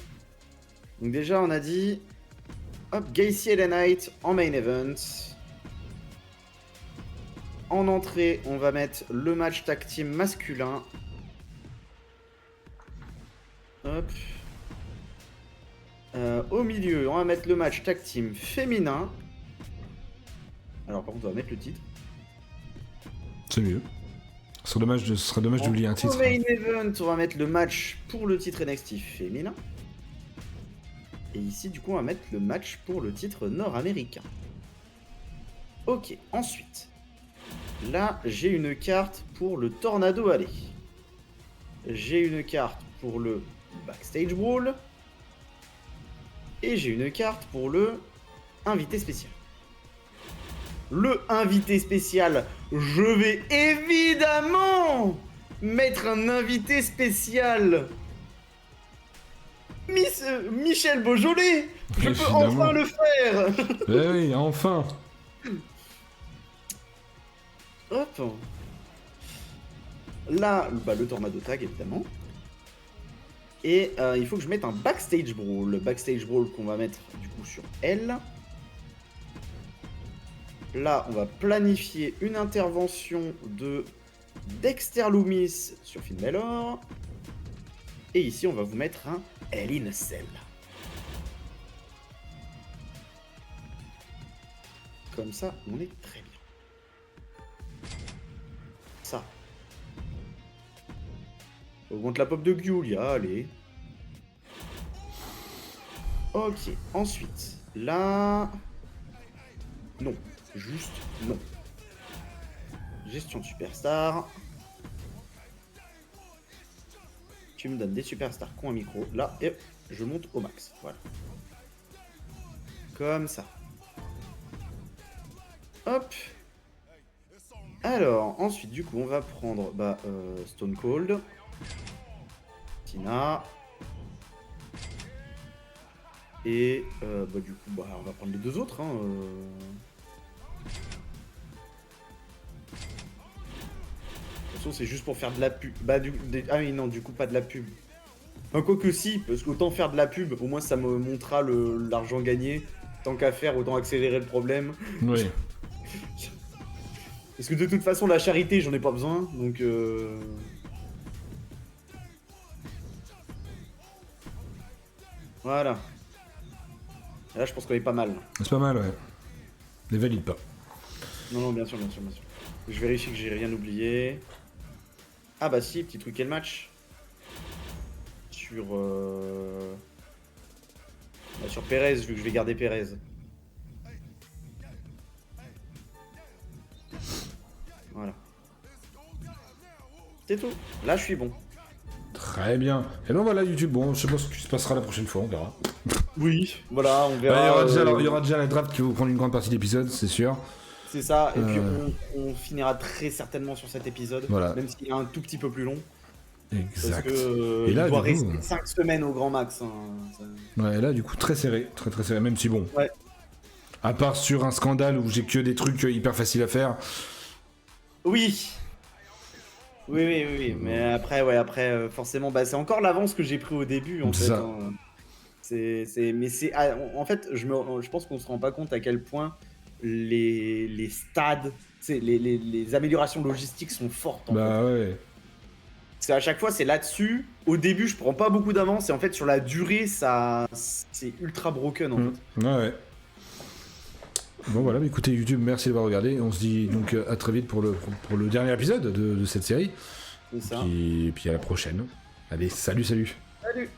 Donc déjà, on a dit... Hop, Gacy et Knight en main event. En entrée, on va mettre le match tag team masculin. Hop. Au milieu, on va mettre le match tag team féminin. Alors par contre, on va mettre le titre. C'est mieux. Ce serait dommage d'oublier un titre. Au main event, on va mettre le match pour le titre NXT féminin. Et ici, du coup, on va mettre le match pour le titre nord-américain. Ok, ensuite. Là, j'ai une carte pour le Tornado Alley. J'ai une carte pour le Backstage Brawl. Et j'ai une carte pour le invité spécial. Le invité spécial, je vais évidemment mettre un invité spécial. Michel Beaujolais, je peux enfin le faire. Eh oui, enfin. Hop. Là, bah, le Tornado Tag, évidemment. Et il faut que je mette un Backstage Brawl. Le Backstage Brawl qu'on va mettre du coup sur L. Là, on va planifier une intervention de Dexter Loomis sur Finn Balor. Et ici, on va vous mettre un Hell in a Cell. Comme ça, on est très bien. Ça. Augmente la pop de Giulia, allez. Ok, ensuite, là... Non, juste non. Gestion de superstar. Tu me donnes des superstars qui ont un micro. Là, et je monte au max. Voilà. Comme ça. Hop. Alors, ensuite, du coup, on va prendre Stone Cold. Tina. Et du coup, on va prendre les deux autres. Hein, De toute façon, c'est juste pour faire de la pub. Ah oui, non, du coup, pas de la pub. Enfin, quoi que si, parce qu'autant faire de la pub, au moins ça me montrera l'argent gagné. Tant qu'à faire, autant accélérer le problème. Oui. Parce que de toute façon, la charité, j'en ai pas besoin, donc... Voilà. Là, je pense qu'on est pas mal. C'est pas mal, ouais. Les valide pas. Non, bien sûr. Je vérifie que j'ai rien oublié. Ah bah si, petit truc, quel match sur Perez, vu que je vais garder Perez. Voilà. C'est tout. Là, je suis bon. Très bien. Et donc voilà, YouTube, bon, je sais pas ce qui se passera la prochaine fois, on verra. Oui, voilà, on verra. Il y aura déjà la draft qui va vous prendre une grande partie de l'épisode, c'est sûr. C'est ça, et puis on finira très certainement sur cet épisode, voilà. Même s'il est un tout petit peu plus long. Exact. Parce que et là, il doit du rester coup, 5 semaines au grand max. Hein, ouais, là, du coup, très serré, très serré, même si bon. Ouais. À part sur un scandale où j'ai que des trucs hyper faciles à faire. Oui, mais après, forcément, c'est encore l'avance que j'ai pris au début, en fait. Ça. Hein. En fait, je pense qu'on se rend pas compte à quel point les stades, les améliorations logistiques sont fortes. En fait. Ouais. Parce qu'à chaque fois, c'est là-dessus. Au début, je prends pas beaucoup d'avance, et en fait, sur la durée, c'est ultra broken, en fait. Ouais. Bon voilà, écoutez YouTube, merci d'avoir regardé. On se dit donc à très vite pour le dernier épisode de cette série. C'est ça. Et puis à la prochaine. Allez, salut. Salut.